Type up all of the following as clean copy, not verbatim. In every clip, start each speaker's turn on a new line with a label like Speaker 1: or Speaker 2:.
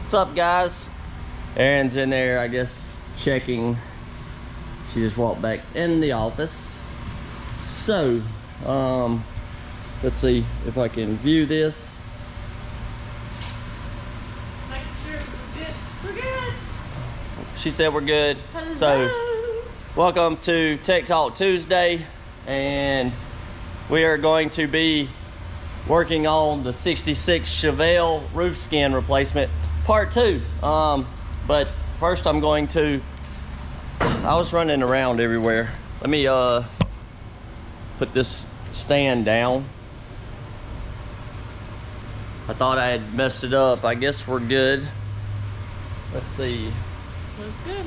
Speaker 1: What's up, guys? Erin's in there, I guess, checking. She just walked back in the office. So, let's see if I can view this.
Speaker 2: Making sure we're good.
Speaker 1: She said we're good.
Speaker 2: Hello.
Speaker 1: So, welcome to Tech Talk Tuesday, and we are going to be working on the 66 Chevelle roof skin replacement part 2. But first I was running around everywhere. Let me put this stand down. I thought I had messed it up. I guess we're good. Let's see.
Speaker 2: Looks good.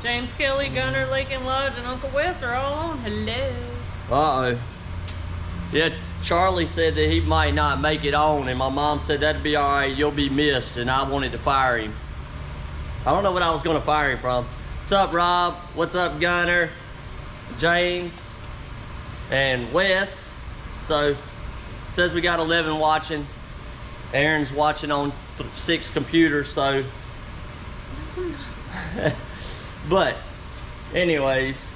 Speaker 2: James Kelly, Gunner, Lakin Lodge, and Uncle Wes are all on. Hello.
Speaker 1: Uh-oh. Yeah, Charlie said that he might not make it on, and my mom said that'd be all right, you'll be missed, and I wanted to fire him. I don't know what I was gonna fire him from. What's up, Rob? What's up, Gunner? James and Wes. So, says we got 11 watching. Erin's watching on 6 computers, so. But, anyways,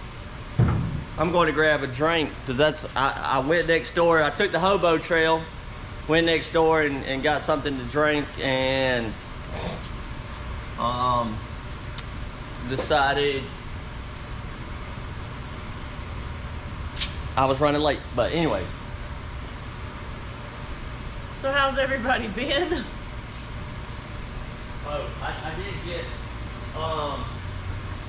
Speaker 1: I'm going to grab a drink because I went next door. I took the hobo trail, went next door and got something to drink, and decided I was running late. But anyways.
Speaker 2: So how's everybody been?
Speaker 1: Oh, I did get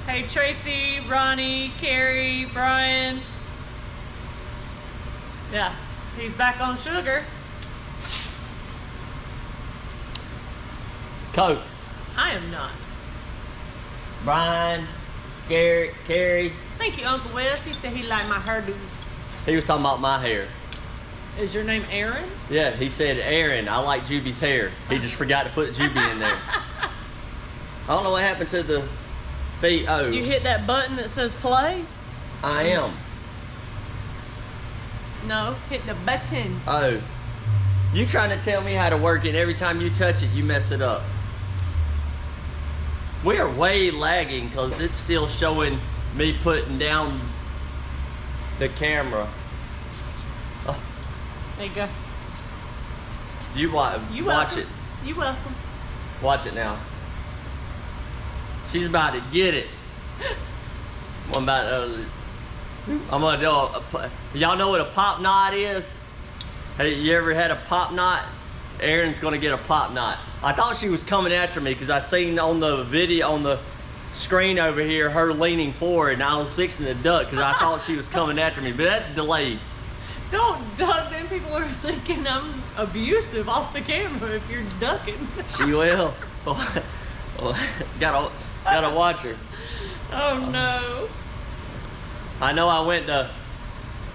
Speaker 2: Hey, Tracy, Ronnie, Carrie, Brian. Yeah, he's back on sugar.
Speaker 1: Coke.
Speaker 2: I am not.
Speaker 1: Brian, Carrie.
Speaker 2: Thank you, Uncle Wes. He said he liked my hairdo.
Speaker 1: He was talking about my hair.
Speaker 2: Is your name Aaron?
Speaker 1: Yeah, he said, Erin, I like Juby's hair. He just forgot to put Juby in there. I don't know what happened to the feet. Oh.
Speaker 2: You hit that button that says play?
Speaker 1: I am.
Speaker 2: No, hit the button.
Speaker 1: Oh. You trying to tell me how to work it, every time you touch it, you mess it up. We are way lagging because it's still showing me putting down the camera.
Speaker 2: There you go.
Speaker 1: You watch it.
Speaker 2: You welcome.
Speaker 1: Watch it now. She's about to get it. I'm gonna do y'all know what a pop knot is? Hey, you ever had a pop knot? Erin's gonna get a pop knot. I thought she was coming after me because I seen on the video, on the screen over here, her leaning forward, and I was fixing to duck because I thought she was coming after me, but that's delayed.
Speaker 2: Don't duck, then people are thinking I'm abusive off the camera if you're ducking.
Speaker 1: She will. Gotta watch her.
Speaker 2: Oh no.
Speaker 1: I know I went to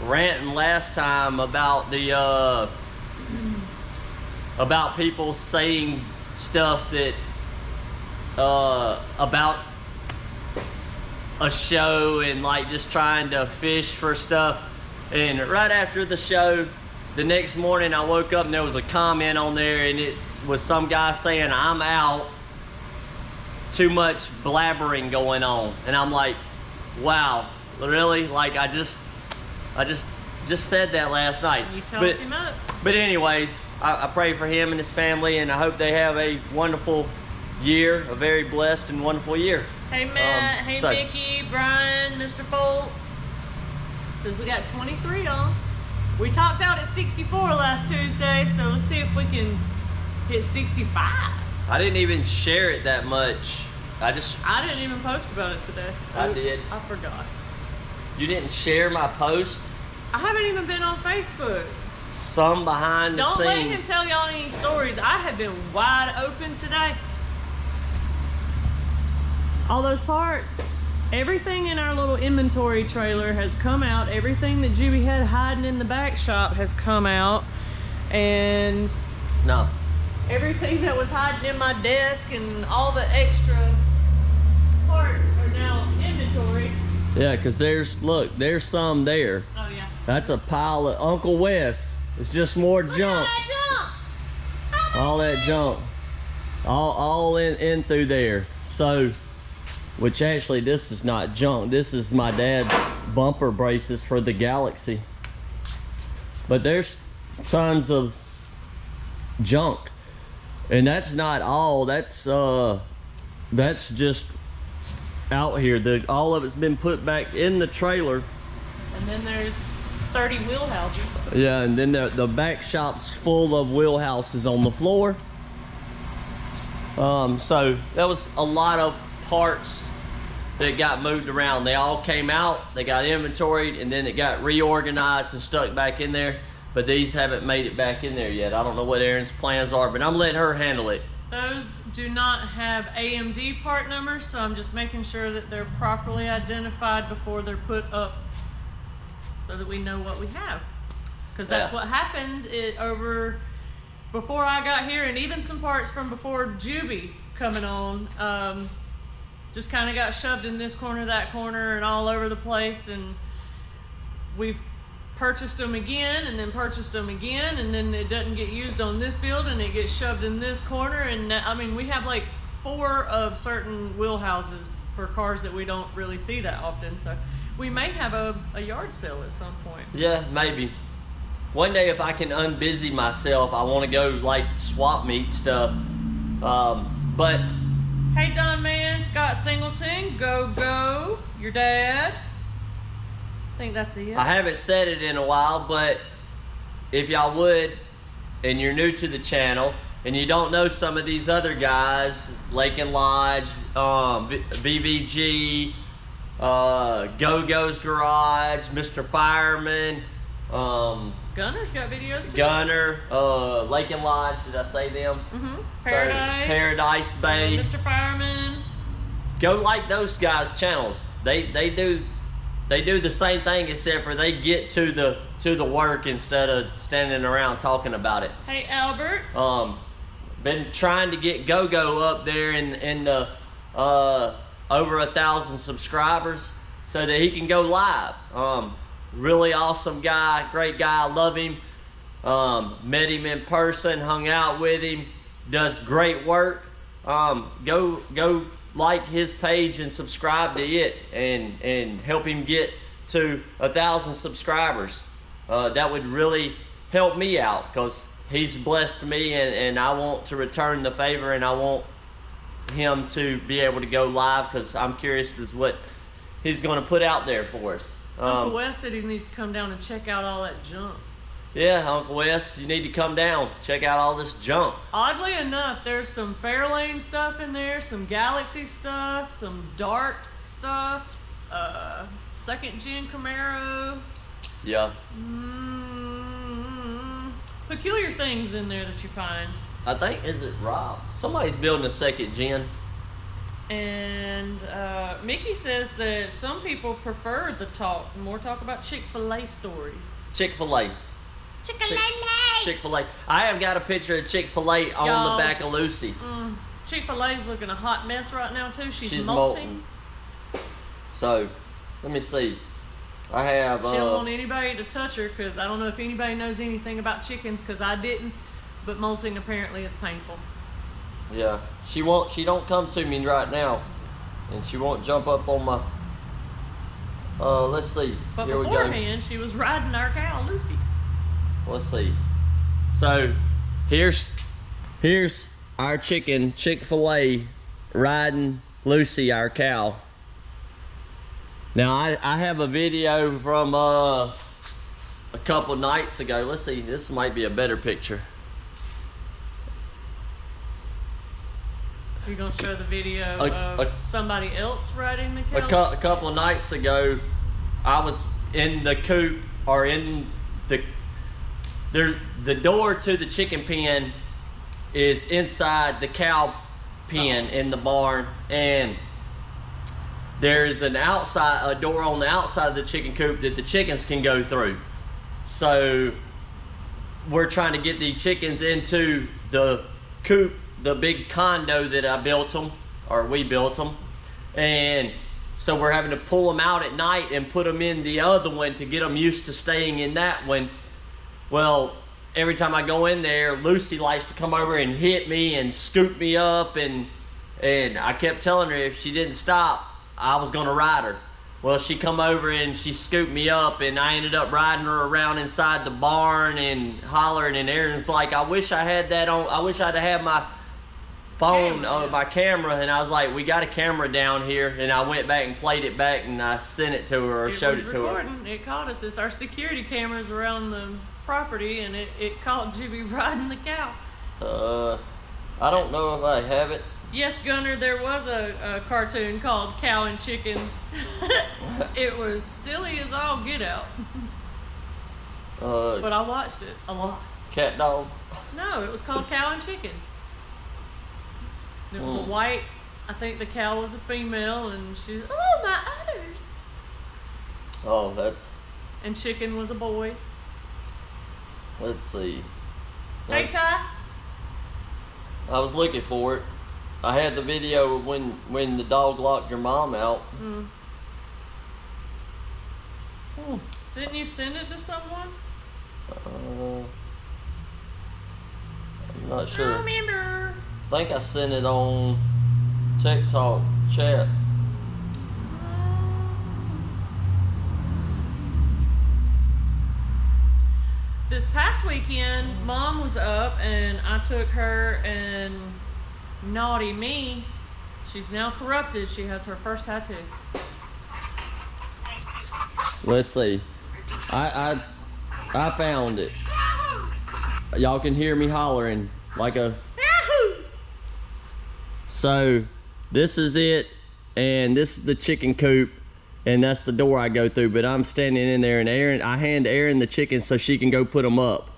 Speaker 1: ranting last time about the about people saying stuff that about a show and like just trying to fish for stuff. And right after the show, the next morning I woke up and there was a comment on there, and it was some guy saying, I'm out, too much blabbering going on. And I'm like, wow, really? Like I just said that last night.
Speaker 2: You talked him up.
Speaker 1: But anyways, I pray for him and his family, and I hope they have a wonderful year, a very blessed and wonderful year.
Speaker 2: Hey Matt, hey Mickey, Brian, Mr. Foltz. Says we got 23 on. We topped out at 64 last Tuesday, so let's see if we can hit 65.
Speaker 1: I didn't even share it that much. I
Speaker 2: didn't even post about it today.
Speaker 1: I did.
Speaker 2: I forgot.
Speaker 1: You didn't share my post?
Speaker 2: I haven't even been on Facebook.
Speaker 1: Some behind the scenes.
Speaker 2: Don't let him tell y'all any stories. I have been wide open today. All those parts. Everything in our little inventory trailer has come out. Everything that Juby had hiding in the back shop has come out. And
Speaker 1: no.
Speaker 2: Everything that was hiding in my desk and all the extra parts are now inventory.
Speaker 1: Yeah, because there's some there.
Speaker 2: Oh yeah.
Speaker 1: That's a pile of Uncle Wes. It's just more junk.
Speaker 2: Look at that junk. How
Speaker 1: All that junk. All in through there. So, which actually this is not junk. This is my dad's bumper braces for the Galaxy. But there's tons of junk. And that's not all. That's just out here. All of it's been put back in the trailer.
Speaker 2: And then there's 30 wheelhouses.
Speaker 1: Yeah, and then the back shop's full of wheelhouses on the floor. So that was a lot of parts that got moved around. They all came out, they got inventoried, and then it got reorganized and stuck back in there. But these haven't made it back in there yet. I don't know what Erin's plans are, but I'm letting her handle it.
Speaker 2: Those do not have AMD part numbers, so I'm just making sure that they're properly identified before they're put up so that we know what we have. Because that's what happened before I got here, and even some parts from before Juby coming on, just kind of got shoved in this corner, that corner, and all over the place. And we've purchased them again, and then purchased them again, and then it doesn't get used on this build, and it gets shoved in this corner. And I mean, we have like 4 of certain wheelhouses for cars that we don't really see that often. So we may have a yard sale at some point.
Speaker 1: Yeah, maybe. One day if I can unbusy myself, I want to go like swap meet stuff. But
Speaker 2: hey, Don Man, Scott Singleton, go, your dad. I think that's it.
Speaker 1: I haven't said it in a while, but if y'all would, and you're new to the channel, and you don't know some of these other guys, Lake and Lodge, VVG, Go-Go's Garage, Mr. Fireman,
Speaker 2: Gunner's got videos too.
Speaker 1: Gunner, Lake and Lodge, did I say them?
Speaker 2: Mm-hmm. Paradise.
Speaker 1: So, Paradise Bay.
Speaker 2: Mr. Fireman.
Speaker 1: Go like those guys' channels. They do the same thing, except for they get to the work instead of standing around talking about it.
Speaker 2: Hey, Albert.
Speaker 1: Been trying to get Go-Go up there in the over 1,000 subscribers so that he can go live. Really awesome guy, great guy, I love him. Met him in person, hung out with him, does great work. Go like his page and subscribe to it, and help him get to 1,000 subscribers. That would really help me out, because he's blessed me, and I want to return the favor, and I want him to be able to go live, because I'm curious as what he's going to put out there for us.
Speaker 2: Uncle Wes said he needs to come down and check out all that junk.
Speaker 1: Yeah, Uncle Wes, you need to come down, check out all this junk.
Speaker 2: Oddly enough, there's some Fairlane stuff in there, some Galaxy stuff, some Dart stuff, 2nd gen Camaro.
Speaker 1: Yeah.
Speaker 2: Peculiar things in there that you find.
Speaker 1: I think, is it Rob? Somebody's building a 2nd gen.
Speaker 2: And Mickey says that some people prefer the more talk about Chick-fil-A stories.
Speaker 1: Chick-fil-A.
Speaker 2: Chick-fil-A.
Speaker 1: Chick-fil-A. I have got a picture of Chick-fil-A on the back of Lucy.
Speaker 2: Chick-fil-A's looking a hot mess right now too. She's
Speaker 1: molting. So, let me see. I have.
Speaker 2: She don't want anybody to touch her, because I don't know if anybody knows anything about chickens, because I didn't. But molting apparently is painful.
Speaker 1: Yeah, she don't come to me right now, and she won't jump up on my. Let's see.
Speaker 2: But
Speaker 1: here
Speaker 2: beforehand, she was riding our cow, Lucy.
Speaker 1: Let's see. So, here's our chicken, Chick-fil-A, riding Lucy, our cow. Now I have a video from a couple nights ago. Let's see. This might be a better picture.
Speaker 2: You're gonna show the video of somebody else riding the cows?
Speaker 1: A couple of nights ago, I was in the coop, or in the door to the chicken pen is inside the cow pen in the barn, and there's a door on the outside of the chicken coop that the chickens can go through. So we're trying to get the chickens into the coop, the big condo that I built them, or we built them, and so we're having to pull them out at night and put them in the other one to get them used to staying in that one. Well, every time I go in there, Lucy likes to come over and hit me and scoop me up, and I kept telling her if she didn't stop, I was gonna ride her. Well, she come over and she scooped me up, and I ended up riding her around inside the barn and hollering, and Aaron's like, I wish I had that on, I wish I'd have my phone, my camera, and I was like, we got a camera down here, and I went back and played it back, and I sent it to her, or showed it to her.
Speaker 2: It caught us. It's our security cameras around the property, and it caught Jimmy riding the cow.
Speaker 1: I don't know if I have it.
Speaker 2: Yes, Gunner, there was a cartoon called Cow and Chicken. It was silly as all get out. But I watched it a lot.
Speaker 1: Cat dog?
Speaker 2: No, it was called Cow and Chicken. It was a white, I think the cow was a female, and she was, oh, my udders.
Speaker 1: Oh, that's...
Speaker 2: And Chicken was a boy.
Speaker 1: Let's see.
Speaker 2: Hey, Ty.
Speaker 1: I was looking for it. I had the video of when the dog locked your mom out.
Speaker 2: Didn't you send it to someone?
Speaker 1: I'm not sure.
Speaker 2: I don't remember.
Speaker 1: I think I sent it on TikTok chat.
Speaker 2: This past weekend, Mom was up and I took her, and naughty me, she's now corrupted. She has her first tattoo.
Speaker 1: Let's see. I found it. Y'all can hear me hollering like a...
Speaker 2: Yahoo!
Speaker 1: So, this is it, and this is the chicken coop, and that's the door I go through, but I'm standing in there, and I hand Aaron the chickens so she can go put them up.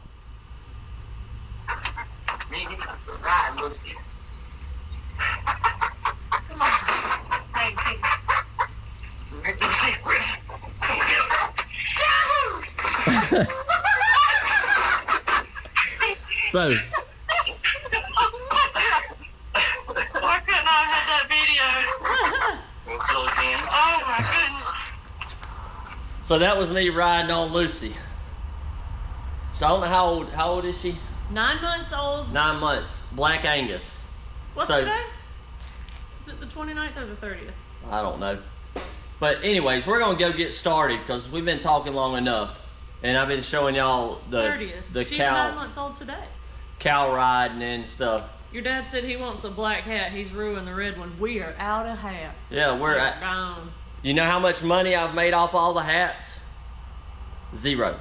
Speaker 1: So,
Speaker 2: why couldn't I have had that video? Oh my goodness.
Speaker 1: So that was me riding on Lucy. So I don't know how old is she?
Speaker 2: 9 months old.
Speaker 1: 9 months. Black Angus.
Speaker 2: What's today? Is it the 29th or the 30th?
Speaker 1: I don't know. But anyways, we're gonna go get started because we've been talking long enough. And I've been showing y'all the
Speaker 2: 30th. She's
Speaker 1: cow.
Speaker 2: 9 months old today.
Speaker 1: Cow riding and stuff.
Speaker 2: Your dad said he wants a black hat. He's ruined the red one. We are out of hats.
Speaker 1: Yeah, we're
Speaker 2: at gone.
Speaker 1: You know how much money I've made off all the hats? 0.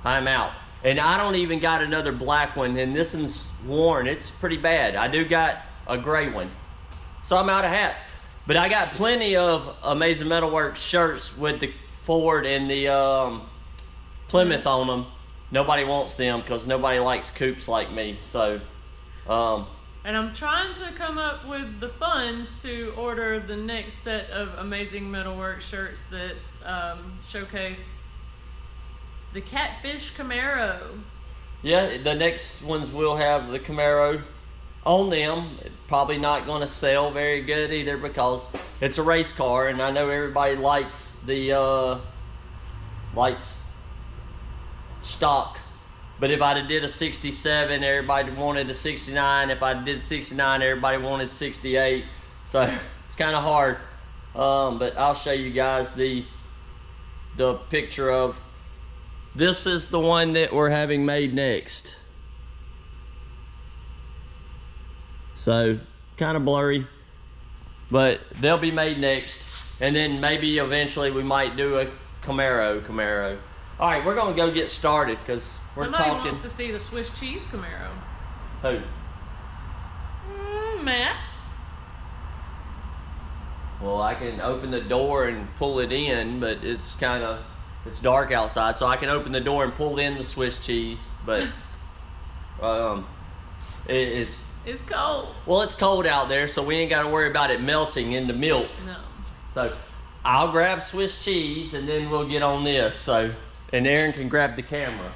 Speaker 1: I'm out. And I don't even got another black one, and this one's worn. It's pretty bad. I do got a gray one. So I'm out of hats. But I got plenty of aMAYSing Metalworks shirts with the Ford and the Plymouth on them. Nobody wants them because nobody likes coupes like me. So,
Speaker 2: and I'm trying to come up with the funds to order the next set of aMAYSing Metalworks shirts that showcase the Catfish Camaro.
Speaker 1: Yeah, the next ones will have the Camaro on them. Probably not going to sell very good either because it's a race car, and I know everybody likes the stock. But if I did a 67, everybody wanted a 69. If I did 69, everybody wanted 68. So it's kind of hard. But I'll show you guys the picture of. This is the one that we're having made next. So kind of blurry, but they'll be made next. And then maybe eventually we might do a Camaro. All right, we're gonna go get started because we're
Speaker 2: Somebody
Speaker 1: talking.
Speaker 2: wants to see the Swiss cheese Camaro.
Speaker 1: Who?
Speaker 2: Matt.
Speaker 1: Well, I can open the door and pull it in, but it's dark outside, so I can open the door and pull in the Swiss cheese, but
Speaker 2: It's cold.
Speaker 1: Well, it's cold out there, so we ain't got to worry about it melting into milk.
Speaker 2: No.
Speaker 1: So I'll grab Swiss cheese and then we'll get on this. So, and Aaron can grab the camera.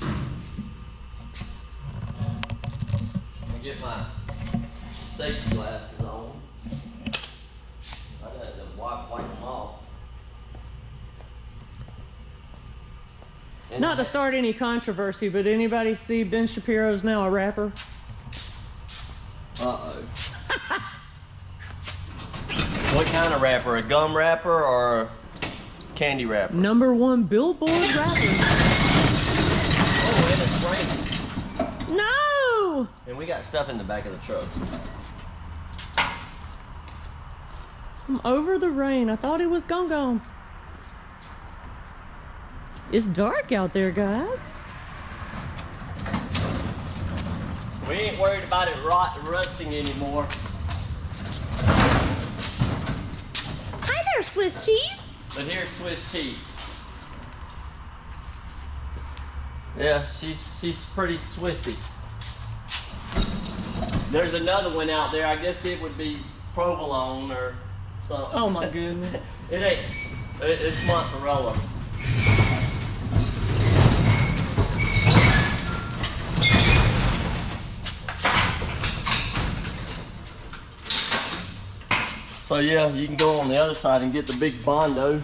Speaker 1: Let me get my safety glasses on. I got to wipe them off. And
Speaker 2: Not to start any controversy, but anybody see Ben Shapiro's now a rapper?
Speaker 1: Uh-oh. What kind of rapper? A gum rapper or a candy rapper?
Speaker 2: #1 Billboard rapper.
Speaker 1: Oh, and it's raining.
Speaker 2: No!
Speaker 1: And we got stuff in the back of the truck.
Speaker 2: I'm over the rain. I thought it was gone. It's dark out there, guys.
Speaker 1: We ain't worried about it rusting anymore.
Speaker 2: Hi there, Swiss cheese.
Speaker 1: But here's Swiss cheese. Yeah, she's pretty Swissy. There's another one out there. I guess it would be provolone or something.
Speaker 2: Oh my goodness.
Speaker 1: It ain't. It's mozzarella. So yeah, you can go on the other side and get the big Bondo.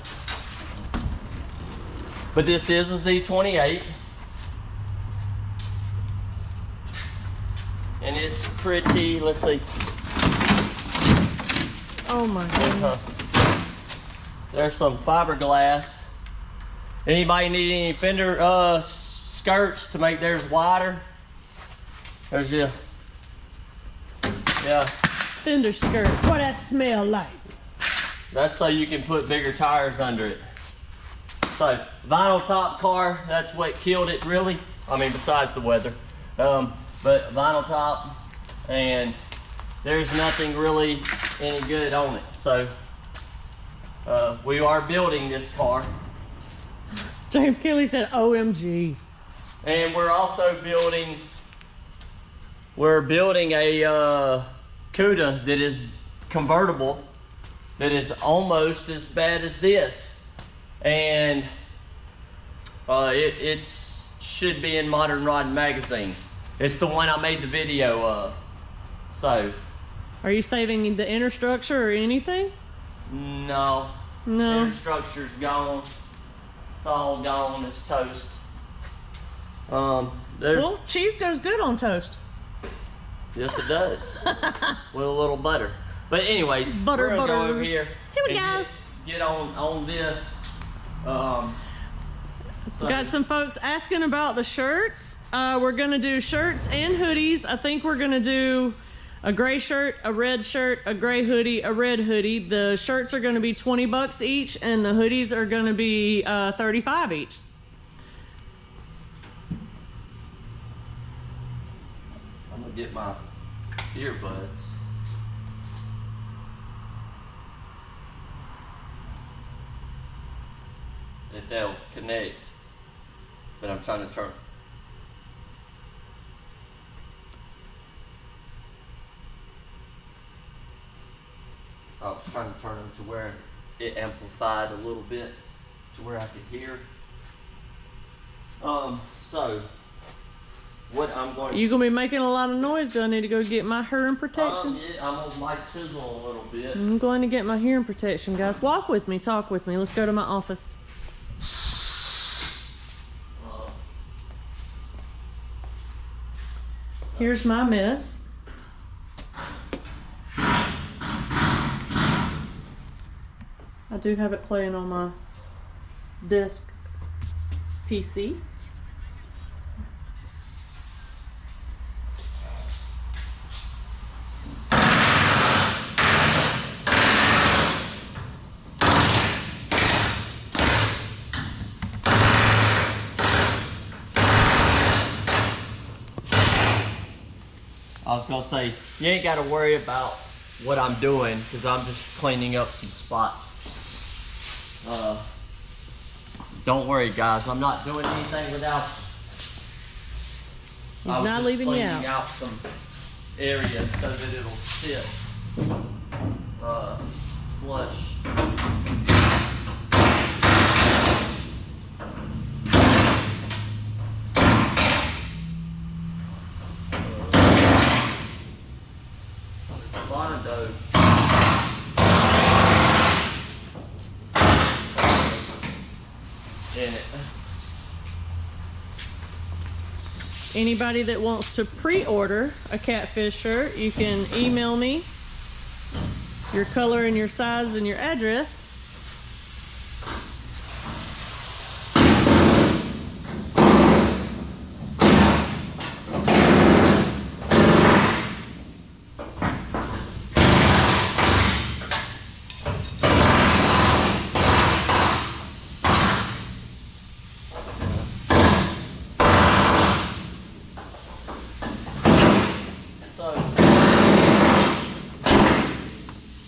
Speaker 1: But this is a Z28. And it's pretty, let's see.
Speaker 2: Oh my goodness.
Speaker 1: There's some fiberglass. Anybody need any fender skirts to make theirs wider? There's your, yeah.
Speaker 2: Fender skirt. What that smell like?
Speaker 1: That's so you can put bigger tires under it. So, vinyl top car, that's what killed it really. I mean, besides the weather. But vinyl top, and there's nothing really any good on it. So, we are building this car.
Speaker 2: James Kelly said, OMG.
Speaker 1: And we're also building a Cuda that is convertible, that is almost as bad as this, and it should be in Modern Rod magazine. It's the one I made the video of. So,
Speaker 2: Are you saving the inner structure or anything?
Speaker 1: no.
Speaker 2: No.
Speaker 1: Inner structure's gone. It's all gone. It's toast. There's,
Speaker 2: Well, cheese goes good on toast.
Speaker 1: yes, it does. With a little butter. But anyways,
Speaker 2: Butter,
Speaker 1: we're gonna
Speaker 2: butter.
Speaker 1: go over here.
Speaker 2: Here we
Speaker 1: and
Speaker 2: go.
Speaker 1: Get on this. So-
Speaker 2: Got some folks asking about the shirts. We're gonna do shirts and hoodies. I think we're gonna do a gray shirt, a red shirt, a gray hoodie, a red hoodie. The shirts are gonna be 20 bucks each, and the hoodies are gonna be 35 each.
Speaker 1: I'm gonna get my earbuds. If they'll connect. But I'm trying to turn. I was trying to turn them to where it amplified a little bit to where I could hear. So what I'm going
Speaker 2: You gonna be making a lot of noise. Do I need to go get my hearing protection?
Speaker 1: yeah, I'm gonna light chisel a little bit.
Speaker 2: I'm going to get my hearing protection, guys. Walk with me, talk with me. Let's go to my office. Here's my mess. I do have it playing on my desk PC.
Speaker 1: I was gonna say, you ain't gotta worry about what I'm doing, because I'm just cleaning up some spots. Don't worry guys, I'm not doing anything without you.
Speaker 2: He's not leaving you out.
Speaker 1: Cleaning out some areas so that it'll sit flush. Bondo. In it.
Speaker 2: Anybody that wants to pre-order a catfish shirt, you can email me your color and your size and your address.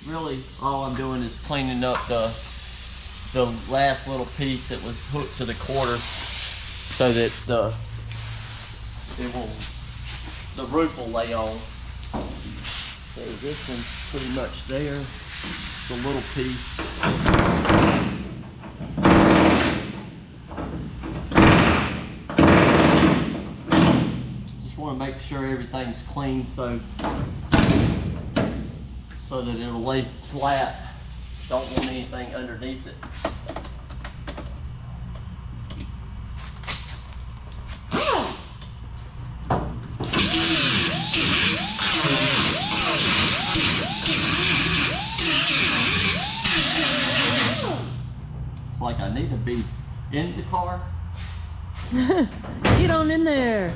Speaker 1: Really, all I'm doing is cleaning up the last little piece that was hooked to the quarter, so that the roof will lay on. So this one's pretty much there. The little piece. Just want to make sure everything's clean, so that it'll lay flat. Don't want anything underneath it. It's like I need to be in the car.
Speaker 2: Get on in there.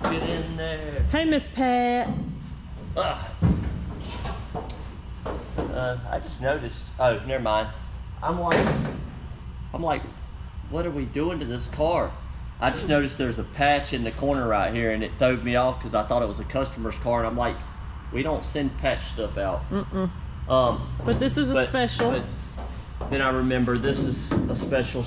Speaker 1: Get in there.
Speaker 2: Hey, Miss Pat.
Speaker 1: I just noticed. Oh, never mind. I'm like, what are we doing to this car? I just noticed there's a patch in the corner right here, and it threw me off because I thought it was a customer's car, and I'm like, we don't send patch stuff out.
Speaker 2: But this is a special.
Speaker 1: But then I remember this is a special.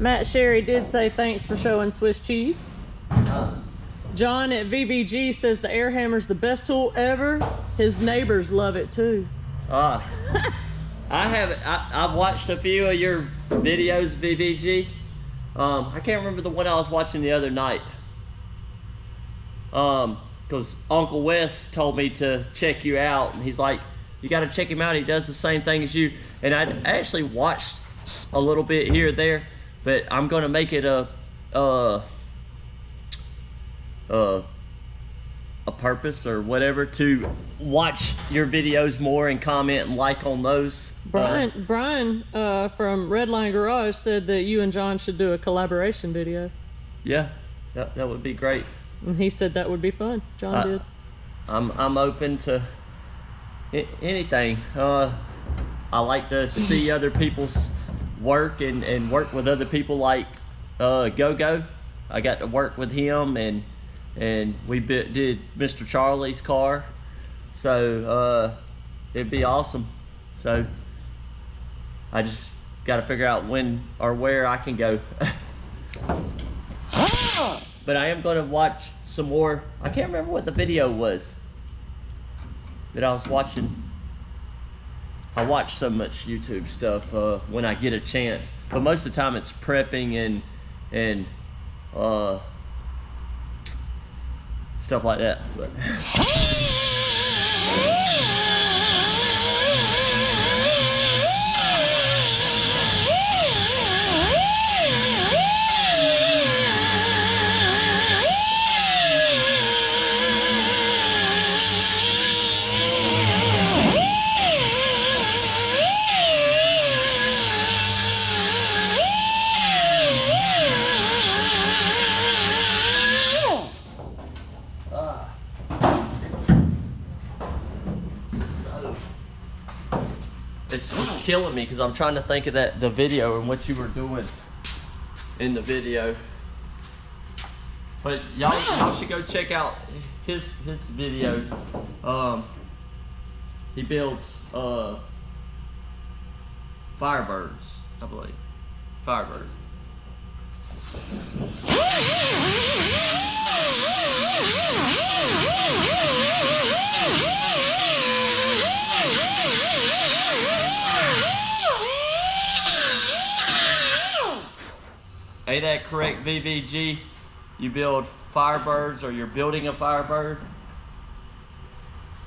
Speaker 2: Matt Sherry did say thanks for showing Swiss cheese. John at VBG says the air hammer's the best tool ever. His neighbors love it too.
Speaker 1: I've watched a few of your videos, VBG. I can't remember the one I was watching the other night. Because Uncle Wes told me to check you out, and he's like, you got to check him out. He does the same thing as you. And I actually watched a little bit here or there, but I'm gonna make it a purpose or whatever to watch your videos more and comment and like on those.
Speaker 2: Brian from Redline Garage said that you and John should do a collaboration video.
Speaker 1: Yeah, that would be great.
Speaker 2: And he said that would be fun. John did.
Speaker 1: I'm open to anything. I like to see other people's work and work with other people like Go-Go. I got to work with him, and we did Mr. Charlie's car, so it'd be awesome. So I just got to figure out when or where I can go. But I am going to watch some more. I can't remember what the video was that I was watching. I watch so much YouTube stuff when I get a chance, but most of the time it's prepping and stuff like that. But it's killing me because I'm trying to think of the video and what you were doing. in the video. But y'all should go check out his video. He builds Firebirds, I believe. Firebirds. Ain't that correct, VVG? You build Firebirds, or you're building a Firebird?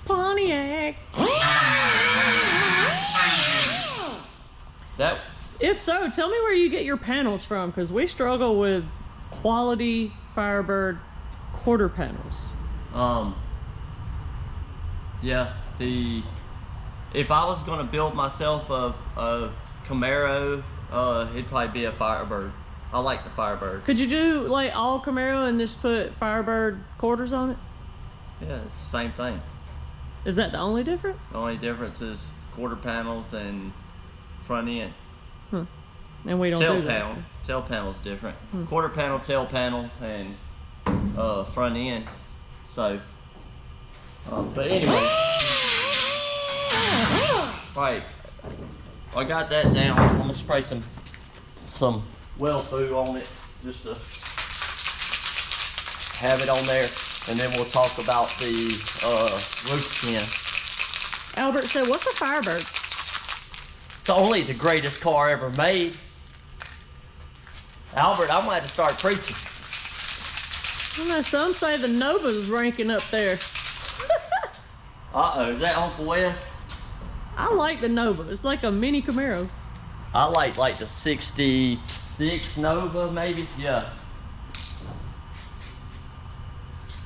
Speaker 2: Pontiac.
Speaker 1: That.
Speaker 2: If so, tell me where you get your panels from, because we struggle with quality Firebird quarter panels.
Speaker 1: Yeah, if I was gonna build myself a Camaro, it'd probably be a Firebird. I like the Firebirds.
Speaker 2: Could you do like all Camaro and just put Firebird quarters on it?
Speaker 1: Yeah, it's the same thing.
Speaker 2: Is that the only difference?
Speaker 1: The only difference is quarter panels and front end.
Speaker 2: And we don't do that.
Speaker 1: Tail panel's different. Quarter panel, tail panel, and front end. So, but anyway, right. I got that down. I'm gonna spray some well through on it just to have it on there, and then we'll talk about the roof skin.
Speaker 2: Albert said, "What's a Firebird?"
Speaker 1: It's only the greatest car ever made. Albert, I might have to start preaching.
Speaker 2: I know some say the Nova's ranking up there.
Speaker 1: Uh-oh, is that Uncle Wes?
Speaker 2: I like the Nova. It's like a mini Camaro.
Speaker 1: I like the 66 Nova, maybe. Yeah.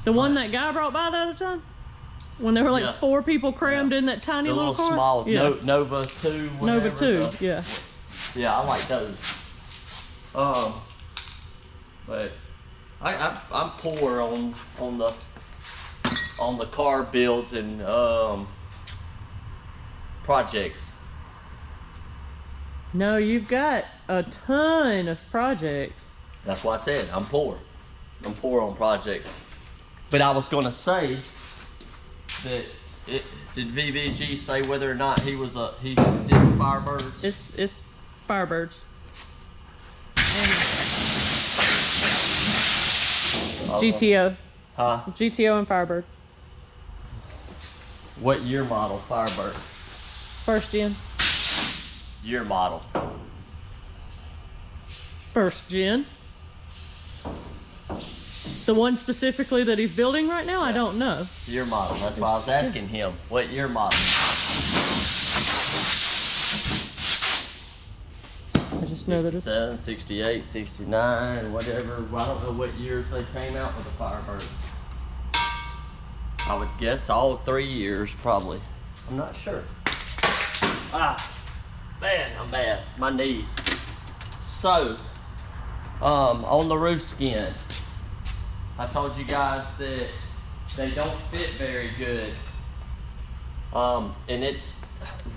Speaker 2: The one that guy brought by the other time? When there were like 4 people crammed in that tiny
Speaker 1: the
Speaker 2: little car?
Speaker 1: Small
Speaker 2: yeah.
Speaker 1: Nova 2.
Speaker 2: Nova 2, yeah.
Speaker 1: Yeah, I like those. But I'm poor on the car builds and projects.
Speaker 2: No, you've got a ton of projects.
Speaker 1: That's why I said I'm poor. I'm poor on projects. But I was gonna say that did VVG say whether or not he did Firebirds?
Speaker 2: It's Firebirds. GTO.
Speaker 1: Huh?
Speaker 2: GTO and Firebird.
Speaker 1: What year model Firebird?
Speaker 2: First gen.
Speaker 1: Year model.
Speaker 2: First gen. The one specifically that he's building right now, I don't know.
Speaker 1: Year model. That's why I was asking him. What year model?
Speaker 2: I just know that it's
Speaker 1: 67, 68, 69, whatever. Well, I don't know what years they came out with the Firebird. I would guess all 3 years, probably. I'm not sure. Man, I'm bad. My knees. So, on the roof skin, I told you guys that they don't fit very good. And it's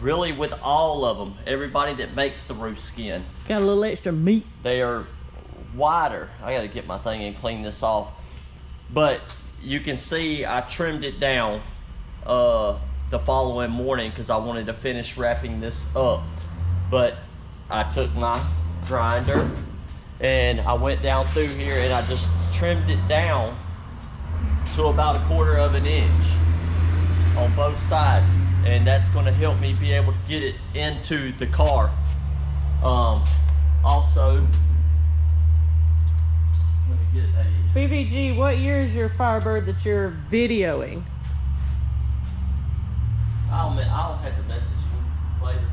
Speaker 1: really with all of them. Everybody that makes the roof skin.
Speaker 2: got a little extra meat.
Speaker 1: They are wider. I gotta get my thing and clean this off. But you can see I trimmed it down the following morning because I wanted to finish wrapping this up. But I took my grinder and I went down through here and I just trimmed it down to about 1/4 of an inch on both sides, and that's going to help me be able to get it into the car. Also, let me get a
Speaker 2: BVG, what year is your Firebird that you're videoing?
Speaker 1: I'll have to message you later.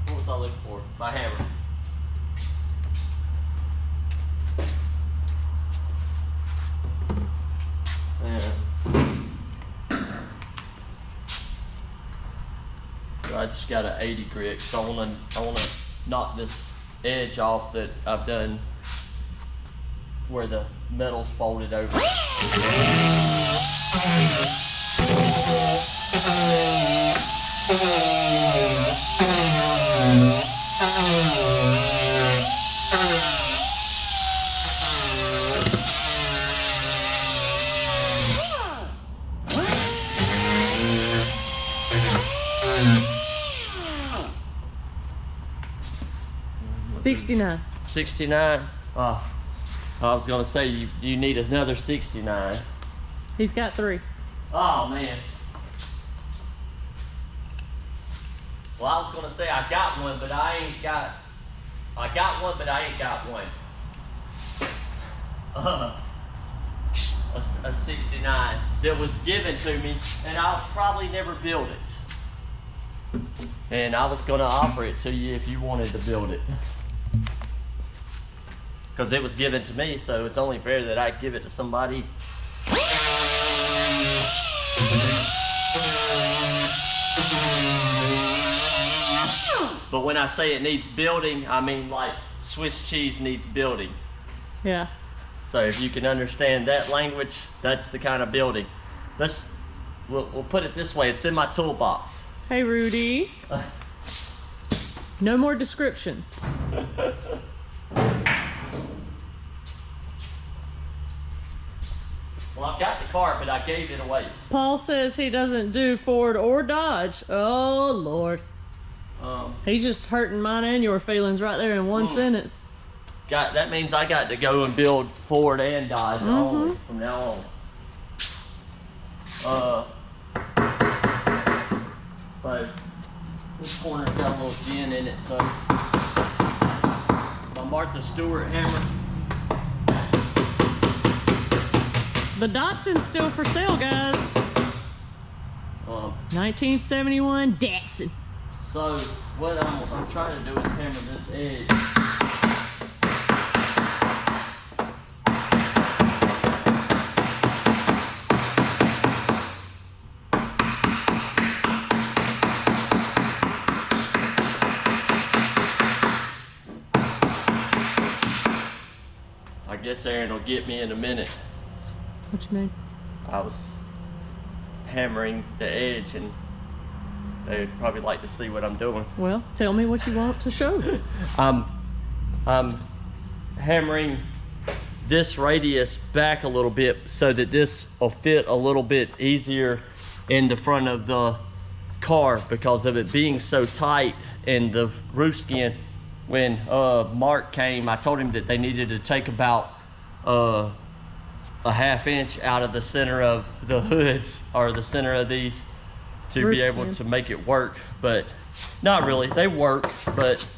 Speaker 1: What was I looking for? My hammer. I just got an 80 grit, so I wanna knock this edge off that I've done where the metal's folded over.
Speaker 2: 69.
Speaker 1: 69. I was gonna say you need another 69.
Speaker 2: He's got 3.
Speaker 1: Oh man. Well, I was gonna say I got one, but I ain't got. I got one, but I ain't got one. A 69 that was given to me, and I'll probably never build it. And I was gonna offer it to you if you wanted to build it, because it was given to me, so it's only fair that I give it to somebody. But when I say it needs building, I mean like Swiss cheese needs building.
Speaker 2: Yeah.
Speaker 1: So if you can understand that language, that's the kind of building. We'll put it this way, it's in my toolbox.
Speaker 2: Hey, Rudy. No more descriptions.
Speaker 1: Well, I've got the car, but I gave it away.
Speaker 2: Paul says he doesn't do Ford or Dodge. Oh, Lord. He's just hurting mine and your feelings right there in one sentence.
Speaker 1: That means I got to go and build Ford and Dodge only from now on. So this corner's got a little dent in it, so my Martha Stewart hammer.
Speaker 2: The Datsun's still for sale, guys. 1971 Datsun.
Speaker 1: So what I'm trying to do is hammer this edge. I guess Aaron will get me in a minute.
Speaker 2: What you mean?
Speaker 1: I was hammering the edge, and they'd probably like to see what I'm doing.
Speaker 2: Well, tell me what you want to show.
Speaker 1: I'm hammering this radius back a little bit so that this will fit a little bit easier in the front of the car because of it being so tight in the roof skin. When Mark came, I told him that they needed to take about a ½ inch out of the center of the hoods, or the center of these, to be able to make it work. But not really, they work, but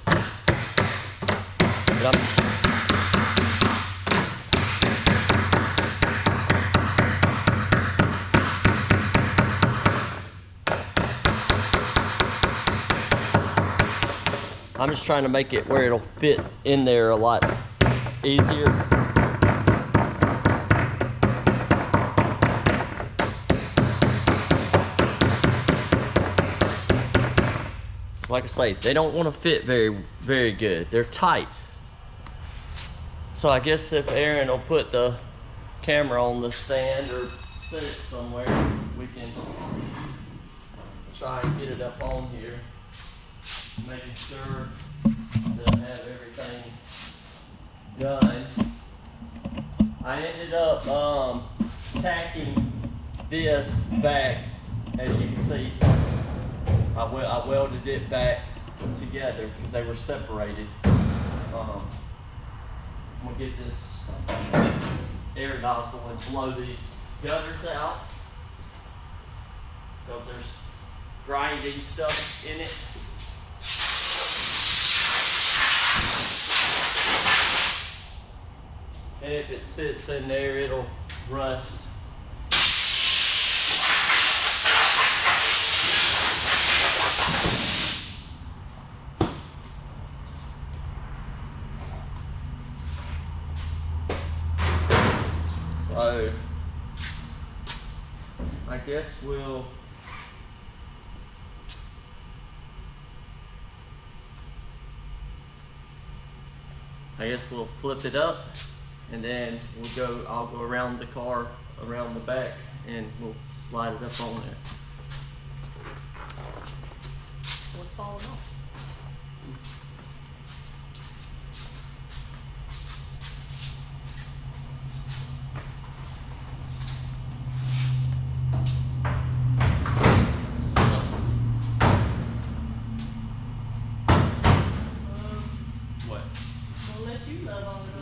Speaker 1: I'm just trying to make it where it'll fit in there a lot easier. Like I say, they don't want to fit very good. They're tight. So I guess if Aaron will put the camera on the stand or set it somewhere, we can try and get it up on here, making sure that I have everything done. I ended up tacking this back, as you can see. I welded it back together because they were separated. I'm gonna get this air nozzle and blow these gutters out because there's grindy stuff in it. And if it sits in there, it'll rust. So I guess we'll flip it up, and then I'll go around the car, around the back, and we'll slide it up on there.
Speaker 2: What's falling off?
Speaker 1: What?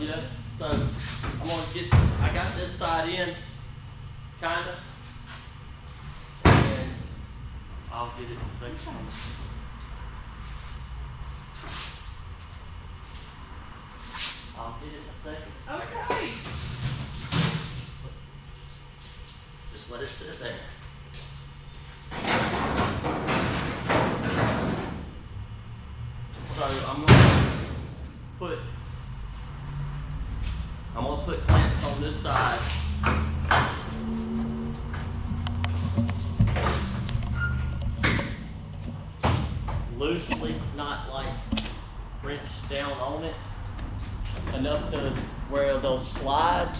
Speaker 1: Yeah, so I'm gonna I got this side in, kinda, and I'll get it in a second. I'll get it in a second.
Speaker 2: Okay.
Speaker 1: Just let it sit there. So I'm gonna put clamps on this side. Loosely, not like wrench down on it enough to where they'll slide,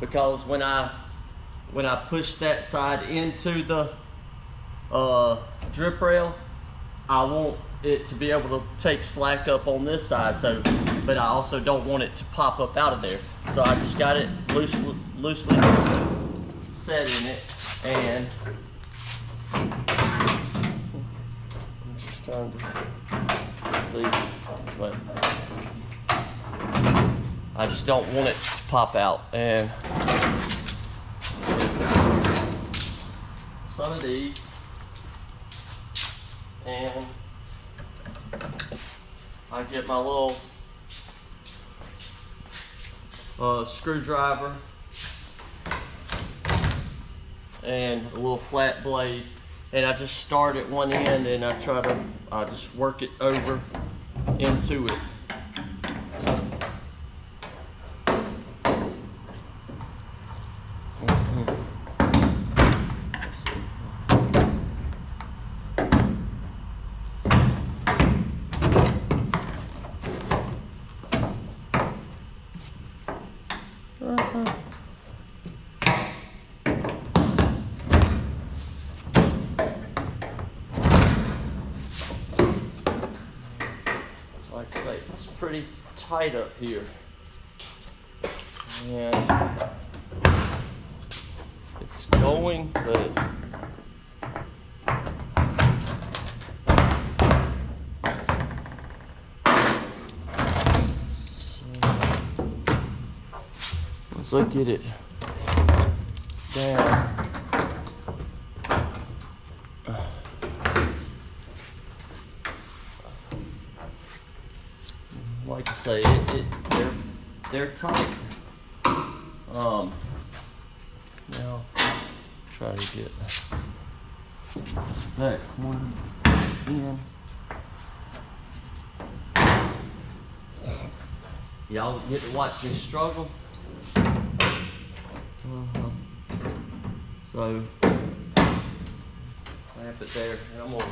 Speaker 1: because when I push that side into the drip rail, I want it to be able to take slack up on this side, so but I also don't want it to pop up out of there. So I just got it loosely set in it, and I'm just trying to see, but I just don't want it to pop out. And some of these, and I get my little screwdriver and a little flat blade, and I just start at one end and I just work it over into it. Like I say, it's pretty tight up here, and it's going, but once I get it down, like I say, they're tight. Now try to get that one in. Y'all get to watch me struggle. So clamp it there, and I'm gonna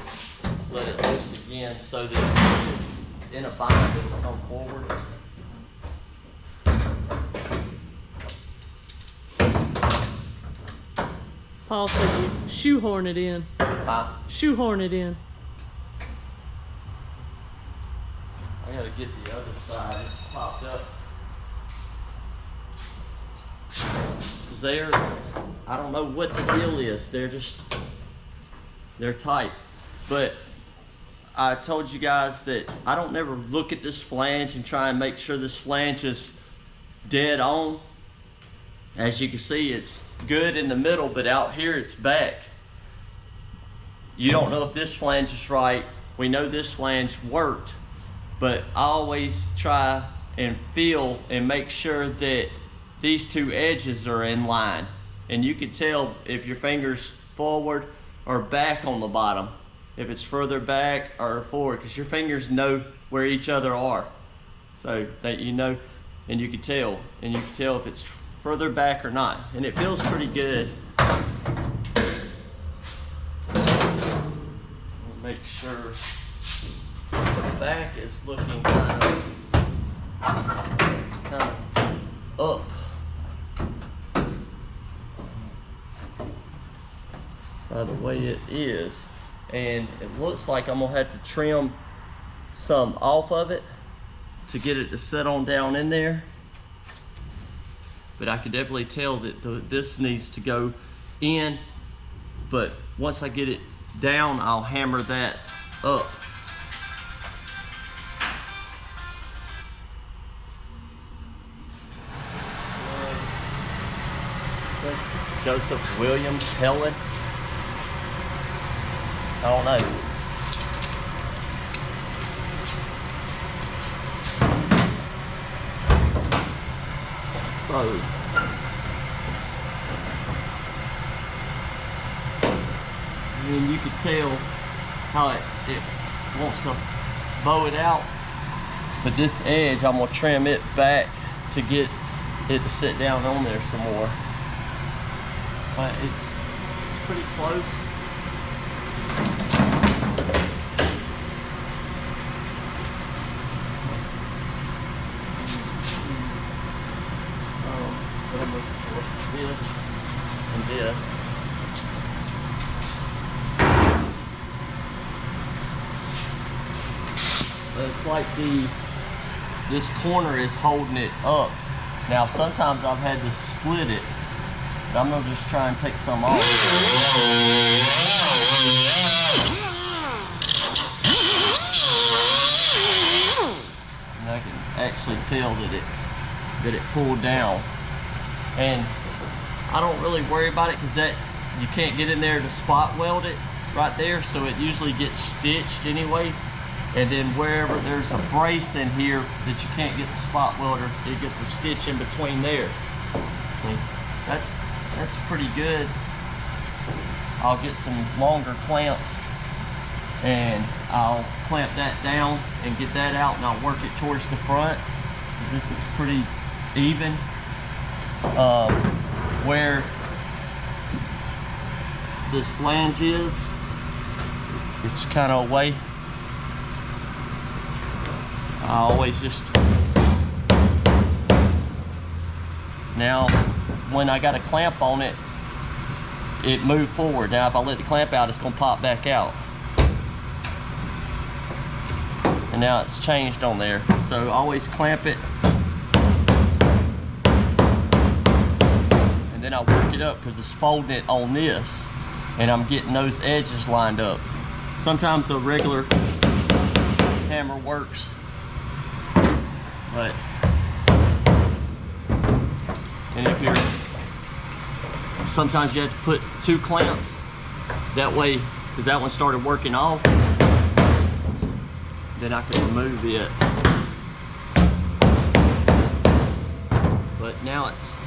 Speaker 1: let it loose again so that it's in a bind, it'll come forward.
Speaker 2: Paul said you shoehorn it in.
Speaker 1: Huh?
Speaker 2: Shoehorn it in.
Speaker 1: I gotta get the other side. It's popped up. Cause I don't know what the deal is. They're tight. But I told you guys that I don't never look at this flange and try and make sure this flange is dead on. As you can see, it's good in the middle, but out here it's back. You don't know if this flange is right. We know this flange worked, but I always try and feel and make sure that these two edges are in line. And you can tell if your finger's forward or back on the bottom, if it's further back or forward, because your fingers know where each other are. So that you know, and you can tell if it's further back or not. And it feels pretty good. Make sure the back is looking kind of up. By the way it is. And it looks like I'm gonna have to trim some off of it to get it to set on down in there. But I can definitely tell that this needs to go in. But once I get it down, I'll hammer that up. Joseph Williams Helen. I don't know. So, and you can tell how it wants to bow it out. But this edge, I'm gonna trim it back to get it to sit down on there some more. But it's pretty close. But I'm looking for this and this. It's like this corner is holding it up. Now sometimes I've had to split it, but I'm gonna just try and take some off. And I can actually tell that it pulled down. And I don't really worry about it because that you can't get in there to spot weld it right there, so it usually gets stitched anyways. And then wherever there's a brace in here that you can't get the spot welder, it gets a stitch in between there. See, that's pretty good. I'll get some longer clamps and I'll clamp that down and get that out, and I'll work it towards the front because this is pretty even. Where this flange is, it's kind of away. I always just, now when I got a clamp on it, it moved forward. Now if I let the clamp out, it's gonna pop back out. And now it's changed on there. So always clamp it. And then I work it up because it's folding it on this, and I'm getting those edges lined up. Sometimes a regular hammer works, but and if you're, sometimes you have to put 2 clamps that way, because that one started working off, then I can remove it. But now it's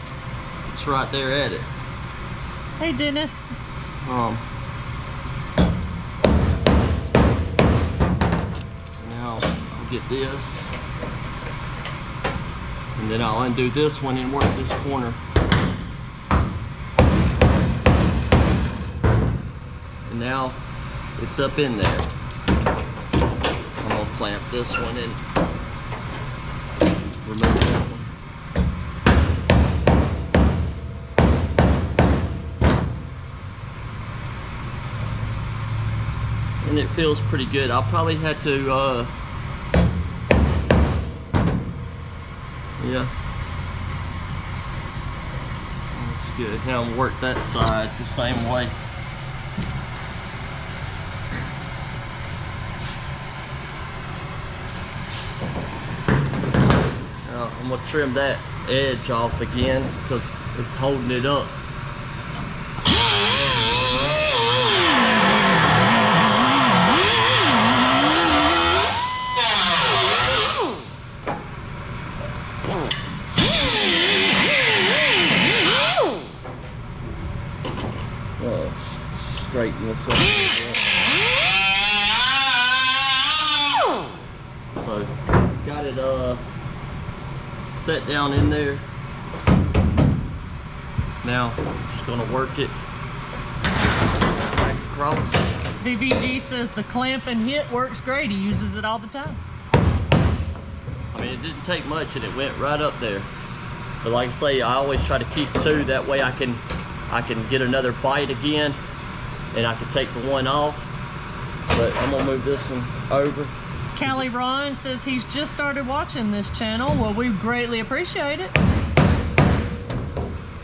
Speaker 1: right there at it.
Speaker 2: Hey Dennis.
Speaker 1: Now I'll get this, and then I'll undo this one and work this corner. And now it's up in there. I'm gonna clamp this one and remove that one. And it feels pretty good. I'll probably have to, yeah. That's good. Now I'll work that side the same way. Now I'm gonna trim that edge off again because it's holding it up. Straighten this up. So got it set down in there. Now just gonna work it back across.
Speaker 2: VBG says the clamp and hit works great. He uses it all the time.
Speaker 1: I mean, it didn't take much and it went right up there. But like I say, I always try to keep 2, that way I can get another bite again, and I can take the one off. But I'm gonna move this one over.
Speaker 2: Callie Ron says he's just started watching this channel. Well, we greatly appreciate it.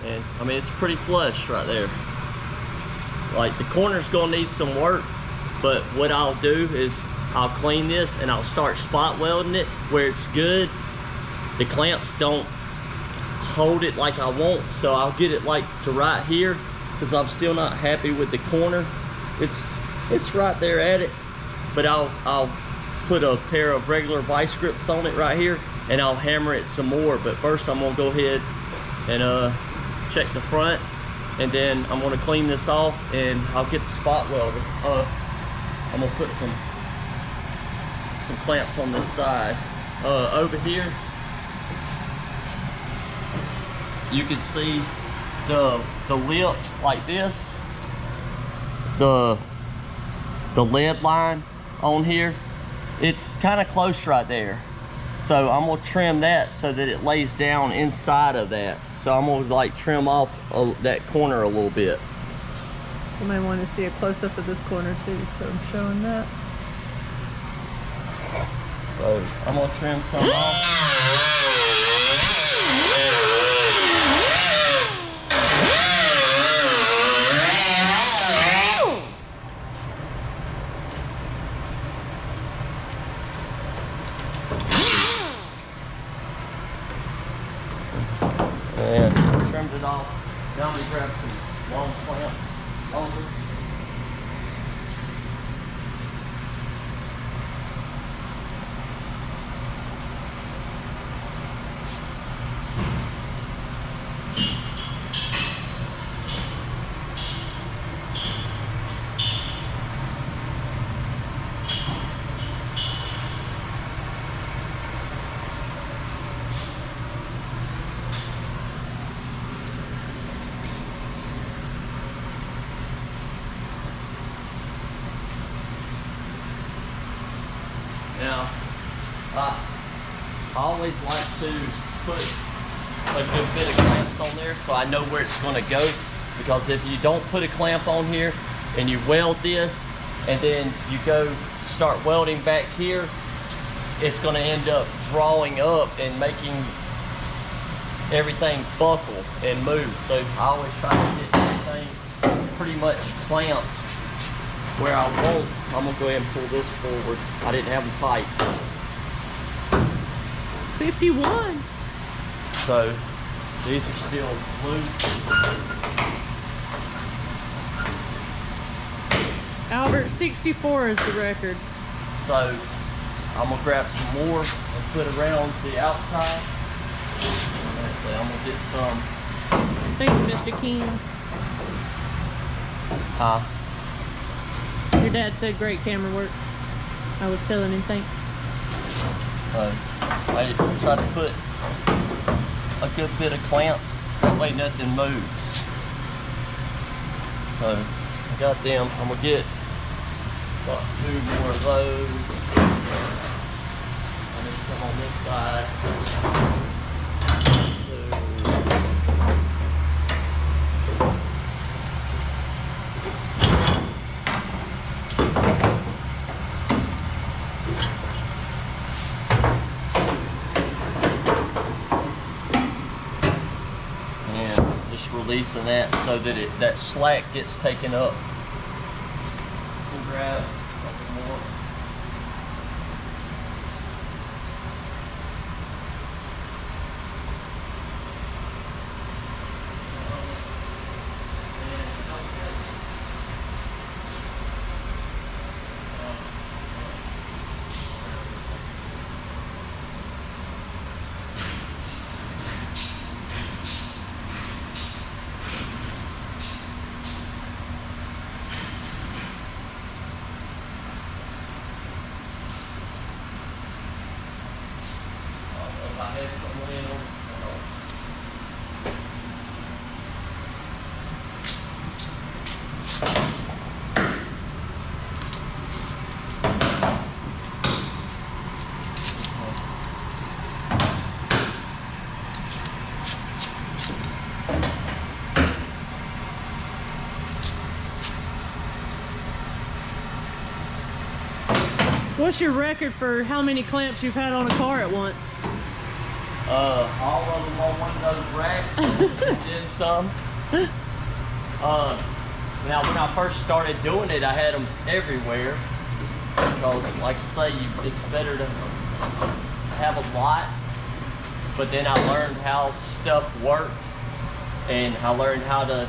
Speaker 1: And I mean, it's pretty flush right there. Like, the corner's gonna need some work, but what I'll do is I'll clean this and I'll start spot welding it where it's good. The clamps don't hold it like I want. So I'll get it like to right here, because I'm still not happy with the corner. It's right there at it, but I'll put a pair of regular vice grips on it right here, and I'll hammer it some more. But first I'm gonna go ahead and check the front, and then I'm gonna clean this off, and I'll get the spot welder. I'm gonna put some clamps on this side. Over here, you can see the lip like this, the lead line on here. It's kind of close right there, so I'm gonna trim that so that it lays down inside of that. So I'm gonna like trim off that corner a little bit.
Speaker 2: Somebody wanted to see a close-up of this corner too, so I'm showing that.
Speaker 1: So I'm gonna trim some off. And trimmed it off. Now I'm gonna grab some long clamps over. Now, I always like to put a good bit of clamps on there so I know where it's going to go, because if you don't put a clamp on here and you weld this and then you go start welding back here, it's going to end up drawing up and making everything buckle and move. So I always try to get everything pretty much clamped where I want. I'm gonna go ahead and pull this forward. I didn't have them tight.
Speaker 2: 51.
Speaker 1: So these are still loose.
Speaker 2: Albert, 64 is the record.
Speaker 1: So I'm gonna grab some more and put around the outside. Let's see, I'm gonna get some.
Speaker 2: Thank you, Mr. King. Your dad said great camera work. I was telling him thanks.
Speaker 1: I try to put a good bit of clamps, that way nothing moves. So I got them. I'm gonna get about 2 more of those. And then some on this side. Releasing that so that that slack gets taken up. We'll grab a couple more.
Speaker 2: What's your record for how many clamps you've had on a car at once?
Speaker 1: All of them on one of those racks, and then some. Now, when I first started doing it, I had them everywhere, because, like I say, it's better to have a lot but then I learned how stuff worked, and I learned how to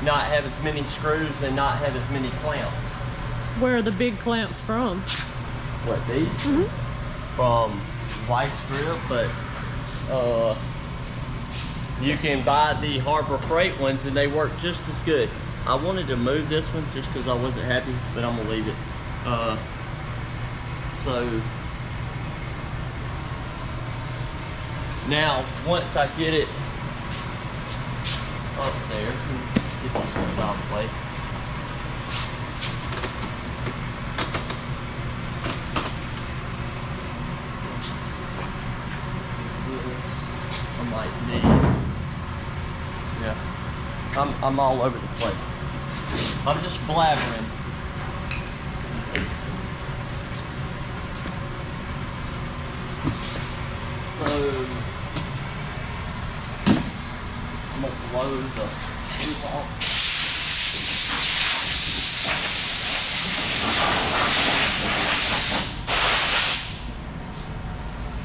Speaker 1: not have as many screws and not have as many clamps.
Speaker 2: Where are the big clamps from?
Speaker 1: What, these? From Vice Grip, but you can buy the Harbor Freight ones and they work just as good. I wanted to move this one just because I wasn't happy, but I'm gonna leave it. So now once I get it upstairs, get this one out of the way. I might need, yeah, I'm all over the place. I'm just blabbering. So I'm gonna blow the roof off.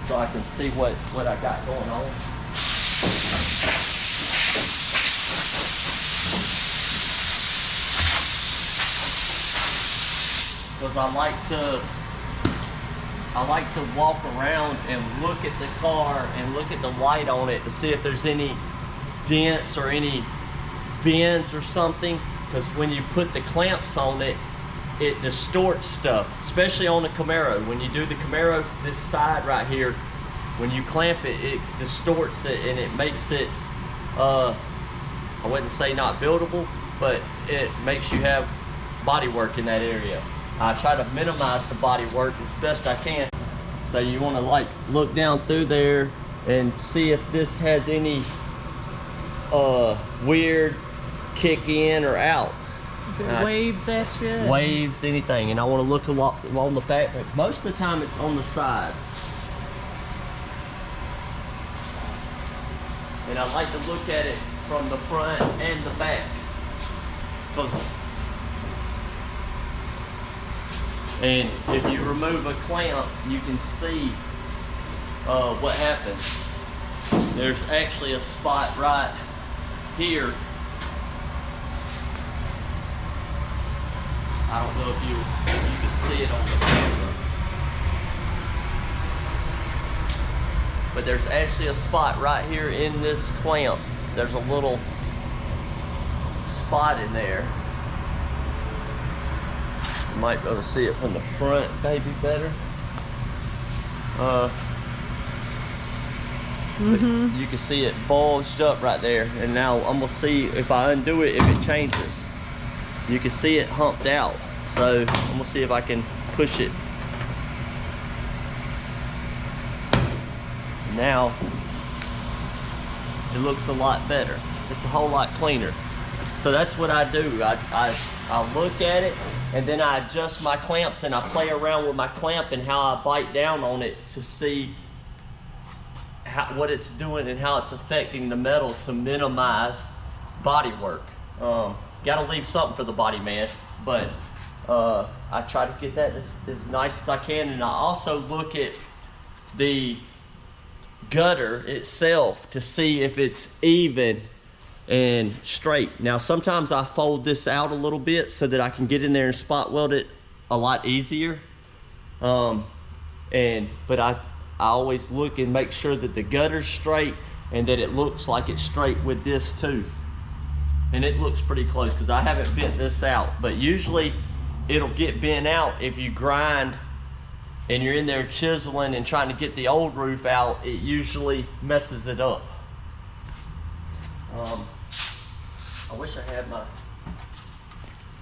Speaker 1: So I can see what I got going on. Because I like to walk around and look at the car and look at the light on it to see if there's any dents or any bends or something. Because when you put the clamps on it, it distorts stuff, especially on the Camaro. When you do the Camaro, this side right here, when you clamp it, it distorts it and it makes it, I wouldn't say not buildable, but it makes you have body work in that area. I try to minimize the body work as best I can. So you want to like look down through there and see if this has any weird kick in or out.
Speaker 2: Waves at you.
Speaker 1: Waves, anything. And I want to look along the back. Most of the time it's on the sides. And I like to look at it from the front and the back. And if you remove a clamp, you can see what happens. There's actually a spot right here. I don't know if you can see it on the camera. But there's actually a spot right here in this clamp. There's a little spot in there. You might be able to see it from the front maybe better. But you can see it bulged up right there. And now I'm gonna see if I undo it, if it changes. You can see it humped out. So I'm gonna see if I can push it. Now it looks a lot better. It's a whole lot cleaner. So that's what I do. I look at it and then I adjust my clamps and I play around with my clamp and how I bite down on it to see what it's doing and how it's affecting the metal to minimize body work. Gotta leave something for the body man, but I try to get that as nice as I can. And I also look at the gutter itself to see if it's even and straight. Now sometimes I fold this out a little bit so that I can get in there and spot weld it a lot easier. But I always look and make sure that the gutter's straight and that it looks like it's straight with this too. And it looks pretty close because I haven't bent this out, but usually it'll get bent out if you grind and you're in there chiseling and trying to get the old roof out. It usually messes it up. I wish I had my, I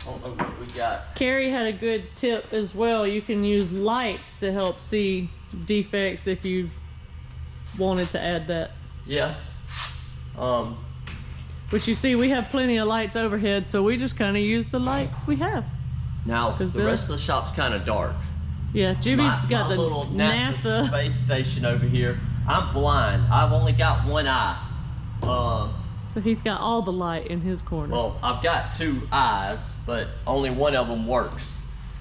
Speaker 1: don't know what we got.
Speaker 2: Carrie had a good tip as well. You can use lights to help see defects if you wanted to add that.
Speaker 1: Yeah.
Speaker 2: Which you see, we have plenty of lights overhead, so we just kind of use the lights we have.
Speaker 1: Now, the rest of the shop's kind of dark.
Speaker 2: Yeah, Jimmy's got the
Speaker 1: little
Speaker 2: NASA
Speaker 1: space station over here. I'm blind. I've only got one eye.
Speaker 2: So he's got all the light in his corner.
Speaker 1: Well, I've got two eyes, but only one of them works.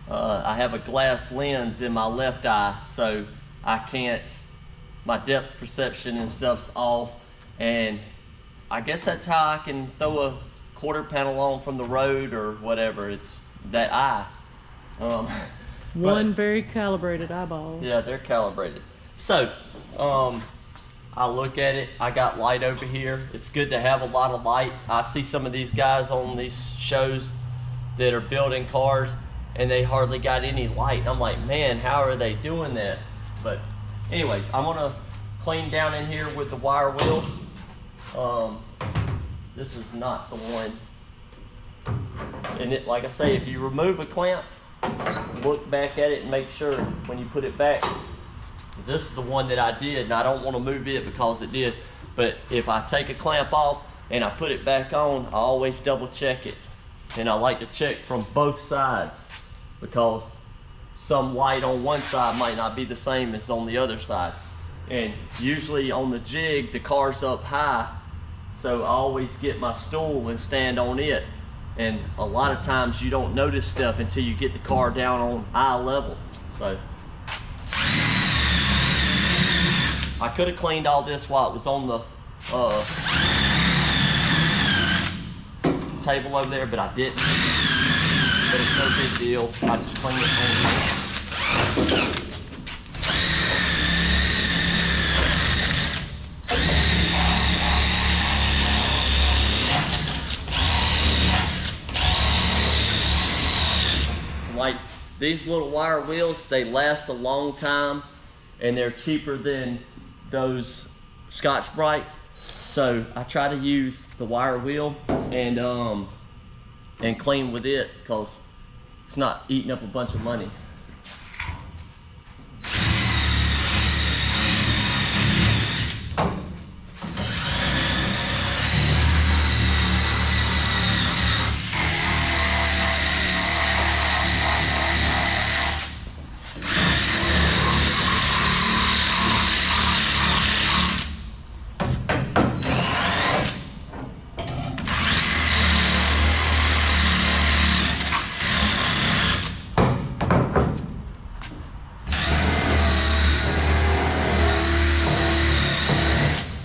Speaker 1: I have a glass lens in my left eye, so I can't my depth perception and stuff's off, and I guess that's how I can throw a quarter panel on from the road or whatever. It's that eye.
Speaker 2: One very calibrated eyeball.
Speaker 1: Yeah, they're calibrated. So, I look at it, I got light over here. It's good to have a lot of light. I see some of these guys on these shows that are building cars and they hardly got any light. I'm like, man, how are they doing that? But anyways, I'm gonna clean down in here with the wire wheel. This is not the one. And it, like I say, if you remove a clamp, look back at it and make sure when you put it back, this is the one that I did, and I don't want to move it because it did. But if I take a clamp off and I put it back on, I always double check it. And I like to check from both sides because some light on one side might not be the same as on the other side. And usually on the jig, the car's up high, so I always get my stool and stand on it. And a lot of times you don't notice stuff until you get the car down on eye level. So I could have cleaned all this while it was on the table over there, but I didn't. But it's no big deal. I just cleaned it on here. Like these little wire wheels, they last a long time and they're cheaper than those Scotch-Brites. So I try to use the wire wheel and clean with it because it's not eating up a bunch of money.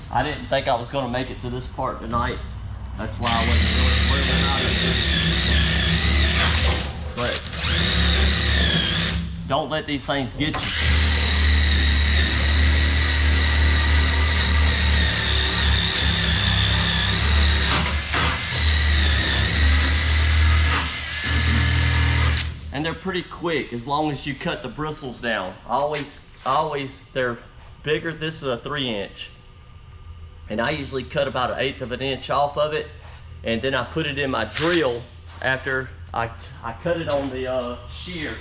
Speaker 1: I didn't think I was going to make it to this part tonight. That's why I wasn't really worried about it. But don't let these things get you. And they're pretty quick as long as you cut the bristles down. Always they're bigger. This is a 3-inch. And I usually cut about 1/8 of an inch off of it, and then I put it in my drill after I cut it on the shear.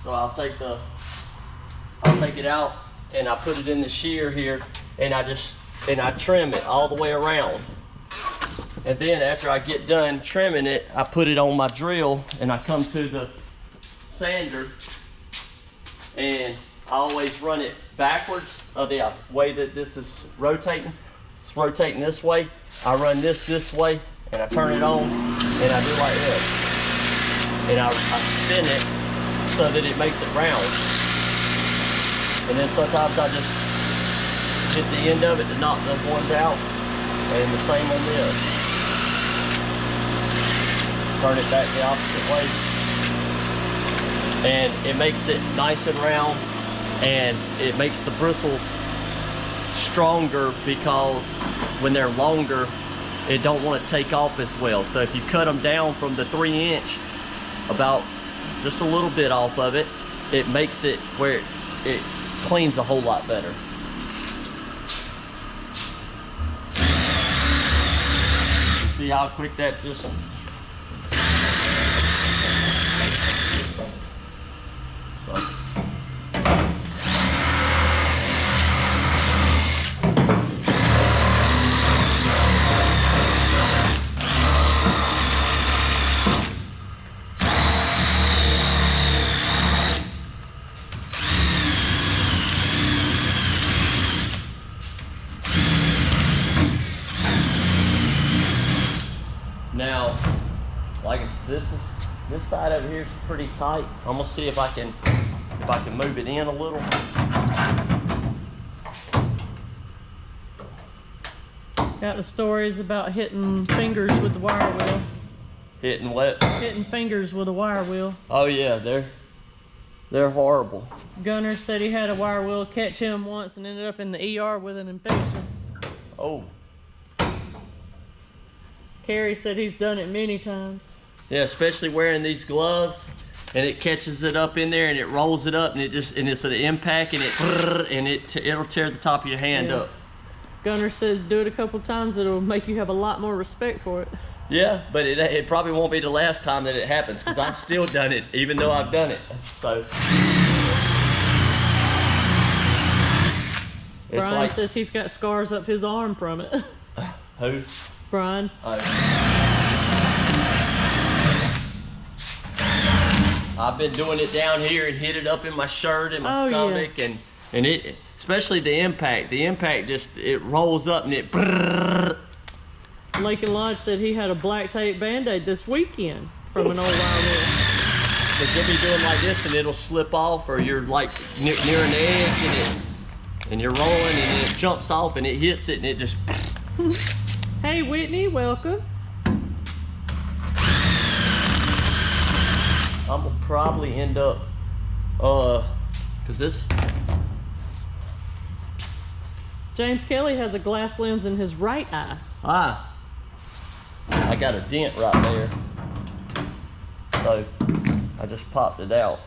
Speaker 1: So I'll take it out and I put it in the shear here, and I trim it all the way around. And then after I get done trimming it, I put it on my drill and I come to the sander, and I always run it backwards of the way that this is rotating. It's rotating this way. I run this way, and I turn it on, and I do like this. And I spin it so that it makes it round. And then sometimes I just hit the end of it to knock those ones out, and the same on this. Turn it back the opposite way. And it makes it nice and round. And it makes the bristles stronger because when they're longer, it don't want to take off as well. So if you cut them down from the 3-inch, about just a little bit off of it, it makes it where it cleans a whole lot better. See how quick that just... So. Now, like this side over here is pretty tight. I'm gonna see if I can move it in a little.
Speaker 2: Got the stories about hitting fingers with the wire wheel.
Speaker 1: Hitting what?
Speaker 2: Hitting fingers with a wire wheel.
Speaker 1: Oh yeah, they're horrible.
Speaker 2: Gunner said he had a wire wheel catch him once and ended up in the ER with an infection.
Speaker 1: Oh.
Speaker 2: Carrie said he's done it many times.
Speaker 1: Yeah, especially wearing these gloves, and it catches it up in there and it rolls it up, and it's an impact, and it'll tear the top of your hand up.
Speaker 2: Gunner says do it a couple times, it'll make you have a lot more respect for it.
Speaker 1: Yeah, but it probably won't be the last time that it happens, because I've still done it, even though I've done it. So
Speaker 2: Brian says he's got scars up his arm from it.
Speaker 1: Who?
Speaker 2: Brian.
Speaker 1: Oh. I've been doing it down here and hit it up in my shirt and my stomach, and it, especially the impact. The impact just, it rolls up and it.
Speaker 2: Lincoln Lodge said he had a black tape Band-Aid this weekend from an old wire wheel.
Speaker 1: Because you'll be doing like this and it'll slip off, or you're like near an edge and you're rolling and it jumps off and it hits it and it just.
Speaker 2: Hey Whitney, welcome.
Speaker 1: I'm gonna probably end up, cause this.
Speaker 2: James Kelly has a glass lens in his right eye.
Speaker 1: Ah, I got a dent right there, so I just popped it out.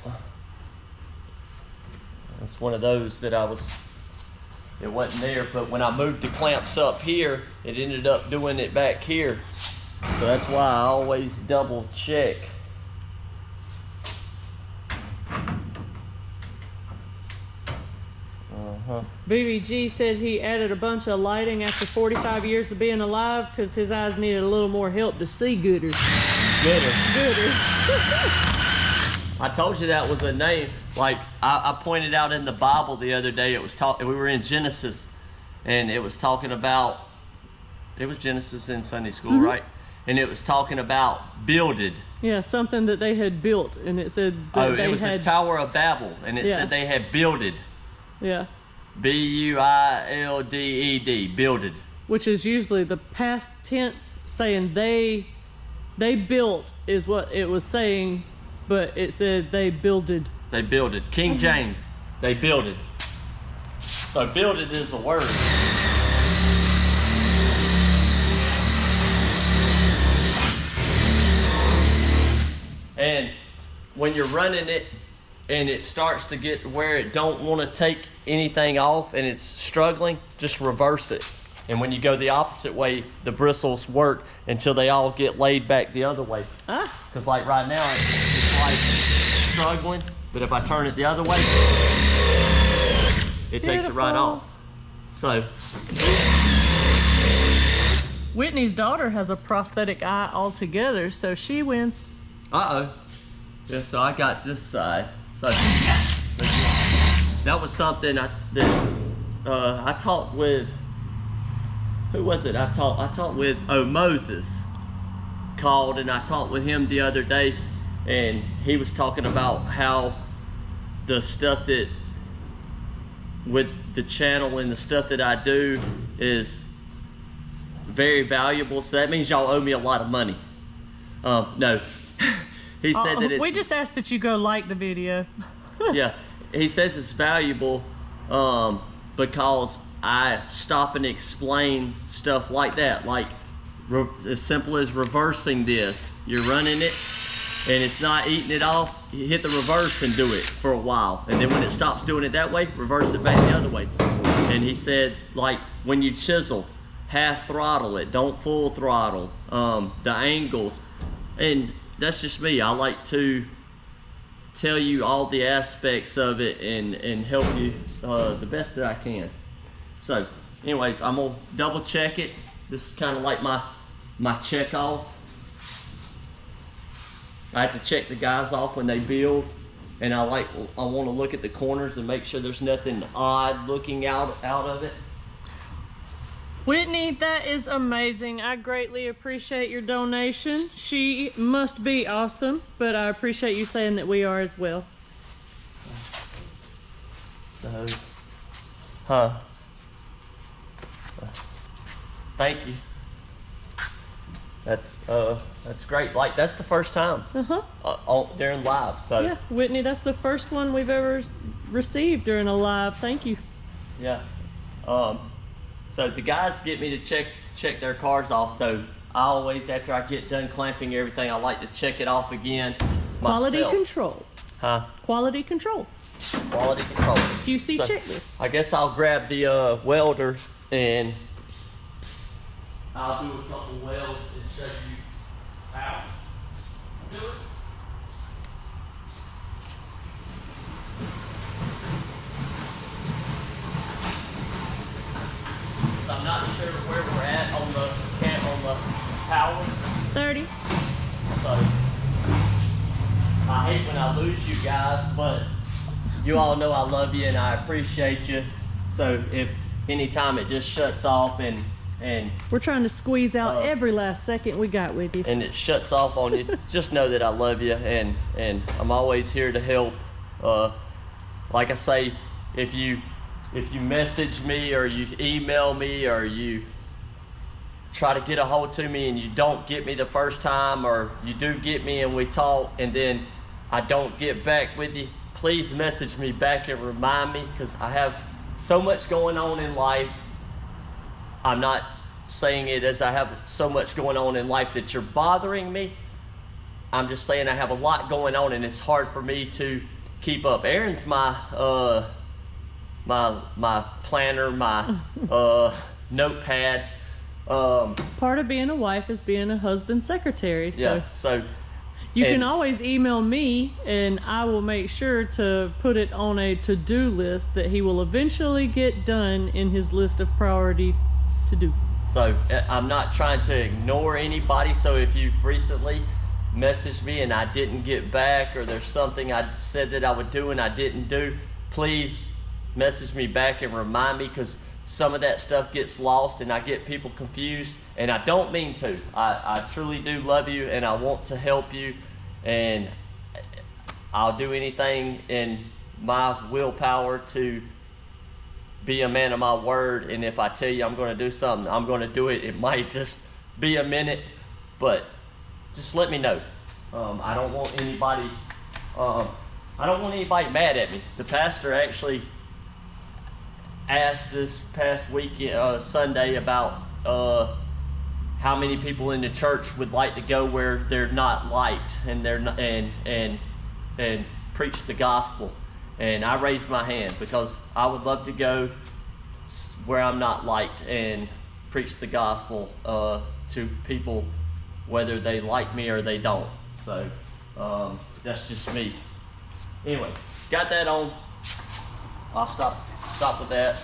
Speaker 1: It's one of those that it wasn't there, but when I moved the clamps up here, it ended up doing it back here. So that's why I always double check.
Speaker 2: BBG said he added a bunch of lighting after 45 years of being alive because his eyes needed a little more help to see gooder.
Speaker 1: Gooder.
Speaker 2: Gooder.
Speaker 1: I told you that was a name. Like I pointed out in the Bible the other day, it was we were in Genesis, and it was talking about, it was Genesis in Sunday school, right? And it was talking about builded.
Speaker 2: Yeah, something that they had built, and it said that
Speaker 1: it was the Tower of Babel, and it said they had builded.
Speaker 2: Yeah.
Speaker 1: B-U-I-L-D-E-D, builded.
Speaker 2: Which is usually the past tense saying they built is what it was saying, but it said they builded.
Speaker 1: They builded. King James, they builded. So builded is a word. And when you're running it and it starts to get where it don't want to take anything off and it's struggling, just reverse it. And when you go the opposite way, the bristles work until they all get laid back the other way. Because like right now, it's like struggling, but if I turn it the other way, it takes it right off. So.
Speaker 2: Whitney's daughter has a prosthetic eye altogether, so she wins.
Speaker 1: Uh-oh. Yeah, so I got this side. So that was something I talked with, who was it? I talked with Moses called, and I talked with him the other day, and he was talking about how the stuff that with the channel and the stuff that I do is very valuable. So that means y'all owe me a lot of money. No. He said that it's...
Speaker 2: We just asked that you go like the video.
Speaker 1: Yeah, he says it's valuable because I stop and explain stuff like that. Like as simple as reversing this. You're running it and it's not eating it off. You hit the reverse and do it for a while. And then when it stops doing it that way, reverse it back the other way. And he said, like when you chisel, half throttle it, don't full throttle. The angles. And that's just me. I like to tell you all the aspects of it and help you the best that I can. So anyways, I'm gonna double check it. This is kind of like my check off. I have to check the guys off when they build, and I want to look at the corners and make sure there's nothing odd looking out of it.
Speaker 2: Whitney, that is amazing. I greatly appreciate your donation. She must be awesome, but I appreciate you saying that we are as well.
Speaker 1: So, Thank you. That's great. Like, that's the first time during live. So
Speaker 2: yeah, Whitney, that's the first one we've ever received during a live. Thank you.
Speaker 1: Yeah. So the guys get me to check their cars off. So I always, after I get done clamping everything, I like to check it off again myself.
Speaker 2: Quality control.
Speaker 1: Huh?
Speaker 2: Quality control.
Speaker 1: Quality control.
Speaker 2: QC
Speaker 1: So
Speaker 2: checklist.
Speaker 1: I guess I'll grab the welder and I'll do a couple welds and show you how to do it. I'm not sure where we're at on the power.
Speaker 2: 30.
Speaker 1: So I hate when I lose you guys, but you all know I love you and I appreciate you. So if anytime it just shuts off and
Speaker 2: we're trying to squeeze out every last second we got with you.
Speaker 1: And it shuts off on you, just know that I love you and I'm always here to help. Like I say, if you message me or you email me or you try to get a hold to me and you don't get me the first time, or you do get me and we talk and then I don't get back with you, please message me back and remind me, because I have so much going on in life. I'm not saying it as I have so much going on in life that you're bothering me. I'm just saying I have a lot going on and it's hard for me to keep up. Erin's my my planner, my notepad.
Speaker 2: Part of being a wife is being a husband's secretary. So
Speaker 1: yeah, so
Speaker 2: you can always email me and I will make sure to put it on a to-do list that he will eventually get done in his list of priority to do.
Speaker 1: So I'm not trying to ignore anybody. So if you've recently messaged me and I didn't get back, or there's something I said that I would do and I didn't do, please message me back and remind me, because some of that stuff gets lost and I get people confused, and I don't mean to. I truly do love you and I want to help you, and I'll do anything in my willpower to be a man of my word. And if I tell you I'm going to do something, I'm going to do it. It might just be a minute, but just let me know. I don't want anybody mad at me. The pastor actually asked this past weekend, Sunday, about how many people in the church would like to go where they're not liked and they're not, and preach the gospel. And I raised my hand because I would love to go where I'm not liked and preach the gospel to people, whether they like me or they don't. So that's just me. Anyway, got that on. I'll stop with that.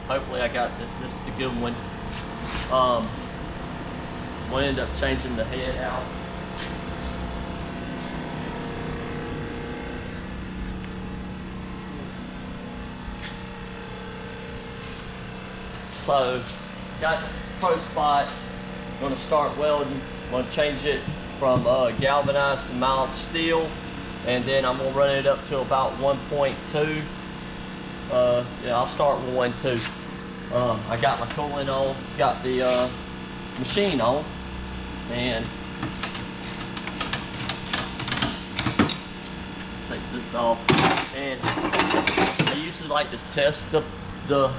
Speaker 1: Hopefully I got this is the good one. We'll end up changing the head out. So got this pro spot. Gonna start welding. Gonna change it from galvanized to mild steel, and then I'm gonna run it up to about 1.2. Yeah, I'll start with 1.2. I got my coolant on, got the machine on, and take this off. And I usually like to test the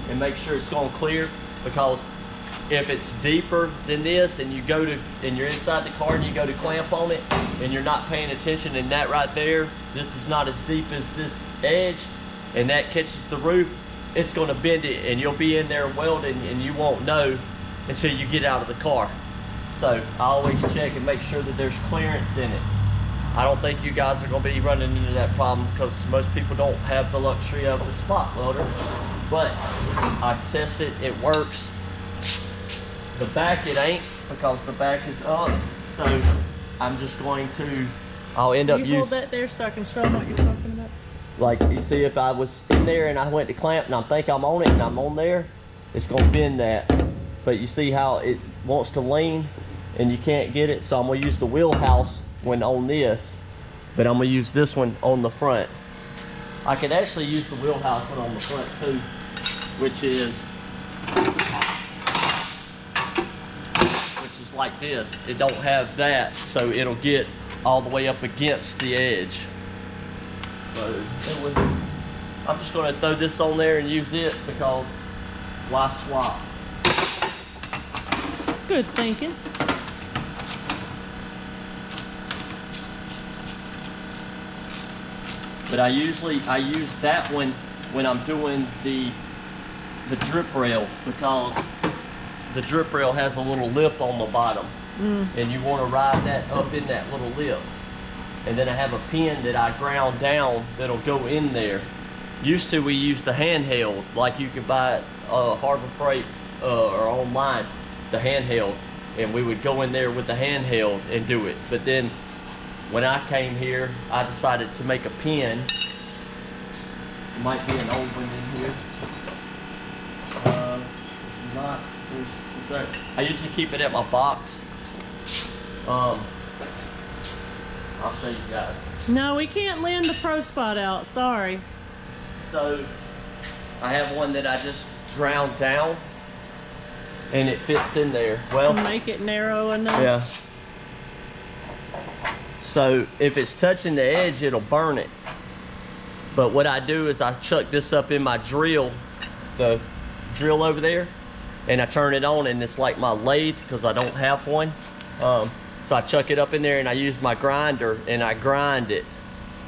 Speaker 1: and make sure it's going clear, because if it's deeper than this and you're inside the car and you go to clamp on it and you're not paying attention, and that right there, this is not as deep as this edge, and that catches the roof, it's going to bend it and you'll be in there welding and you won't know until you get out of the car. So I always check and make sure that there's clearance in it. I don't think you guys are going to be running into that problem, because most people don't have the luxury of a spot welder. But I tested, it works. The back it ain't, because the back is up. So I'm just going to, I'll end up using.
Speaker 2: You hold that there so I can show them what you're talking about.
Speaker 1: Like, you see, if I was in there and I went to clamp and I think I'm on it and I'm on there, it's going to bend that. But you see how it wants to lean and you can't get it. So I'm going to use the wheelhouse when on this, but I'm going to use this one on the front. I could actually use the wheelhouse one on the front too, which is like this. It don't have that, so it'll get all the way up against the edge. So I'm just going to throw this on there and use it because why swap?
Speaker 2: Good thinking.
Speaker 1: But I use that one when I'm doing the drip rail, because the drip rail has a little lip on the bottom, and you want to ride that up in that little lip. And then I have a pin that I ground down that'll go in there. Used to we used the handheld, like you could buy at Harbor Freight or online, the handheld, and we would go in there with the handheld and do it. But then when I came here, I decided to make a pin. There might be an old one in here. Not. I usually keep it at my box. I'll show you guys.
Speaker 2: No, we can't lend the Pro Spot out. Sorry.
Speaker 1: So I have one that I just ground down, and it fits in there. Well,
Speaker 2: to make it narrow enough.
Speaker 1: Yeah. So if it's touching the edge, it'll burn it. But what I do is I chuck this up in my drill, the drill over there, and I turn it on, and it's like my lathe because I don't have one. So I chuck it up in there, and I use my grinder, and I grind it,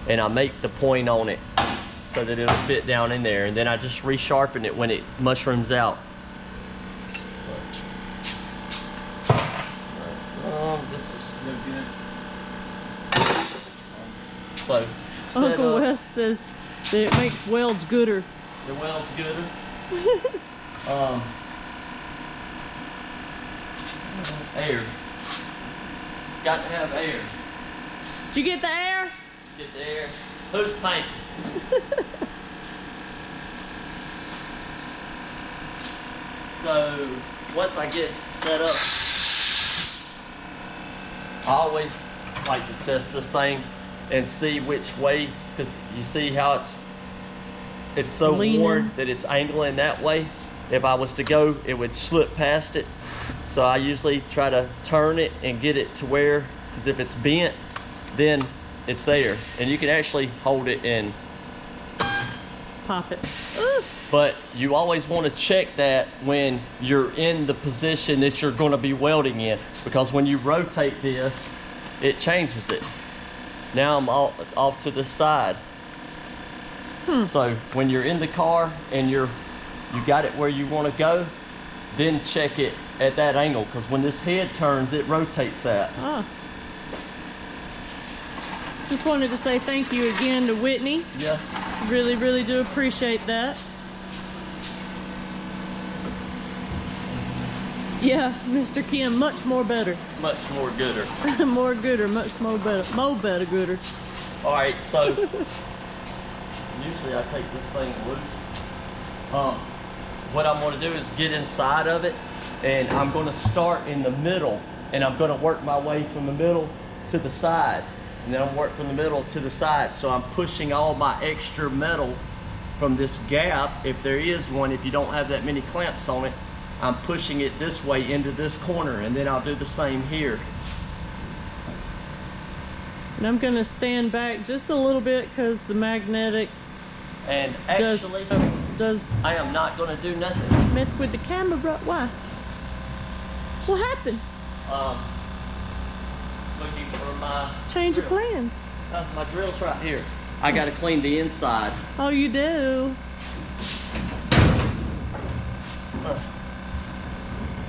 Speaker 1: and I make the point on it so that it'll fit down in there, and then I just resharpen it when it mushrooms out. This is no good. So
Speaker 2: Uncle Wes says that it makes welds gooder.
Speaker 1: The weld's gooder. Air. Got to have air.
Speaker 2: Did you get the air?
Speaker 1: Get the air. Who's painting? So once I get set up, I always like to test this thing and see which way, because you see how it's so
Speaker 2: leaning,
Speaker 1: worn that it's angling that way. If I was to go, it would slip past it. So I usually try to turn it and get it to where, because if it's bent, then it's there. And you can actually hold it and
Speaker 2: pop it.
Speaker 1: But you always want to check that when you're in the position that you're going to be welding in, because when you rotate this, it changes it. Now I'm off to the side. So when you're in the car and you got it where you want to go, then check it at that angle, because when this head turns, it rotates that.
Speaker 2: Just wanted to say thank you again to Whitney.
Speaker 1: Yeah.
Speaker 2: Really, really do appreciate that. Yeah, Mr. Kim, much more better.
Speaker 1: Much more gooder.
Speaker 2: More gooder, much more better. More better gooder.
Speaker 1: All right, so usually I take this thing loose. What I'm going to do is get inside of it, and I'm going to start in the middle, and I'm going to work my way from the middle to the side, and then I'll work from the middle to the side. So I'm pushing all my extra metal from this gap, if there is one, if you don't have that many clamps on it, I'm pushing it this way into this corner, and then I'll do the same here.
Speaker 2: And I'm going to stand back just a little bit because the magnetic
Speaker 1: And actually,
Speaker 2: does
Speaker 1: I am not going to do nothing.
Speaker 2: mess with the camera, bro. Why? What happened?
Speaker 1: Looking for my
Speaker 2: Change of
Speaker 1: drill.
Speaker 2: plans.
Speaker 1: My drill's right here. I got to clean the inside.
Speaker 2: Oh, you do?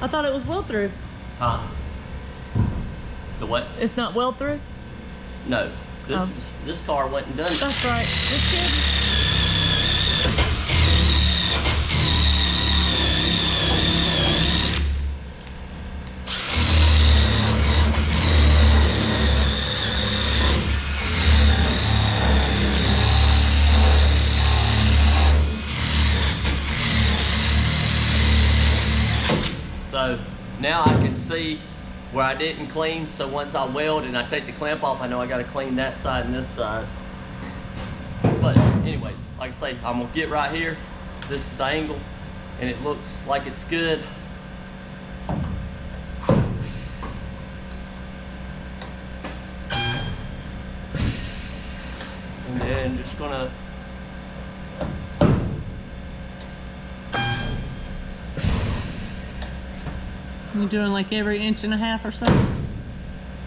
Speaker 2: I thought it was weld through.
Speaker 1: Huh? The what?
Speaker 2: It's not weld through?
Speaker 1: No. This car wasn't done.
Speaker 2: That's right. Just kidding.
Speaker 1: So now I can see where I didn't clean. So once I weld and I take the clamp off, I know I got to clean that side and this side. But anyways, like I say, I'm gonna get right here. This is the angle. and it looks like it's good. And then just gonna
Speaker 2: You doing like every 1.5 inches or so?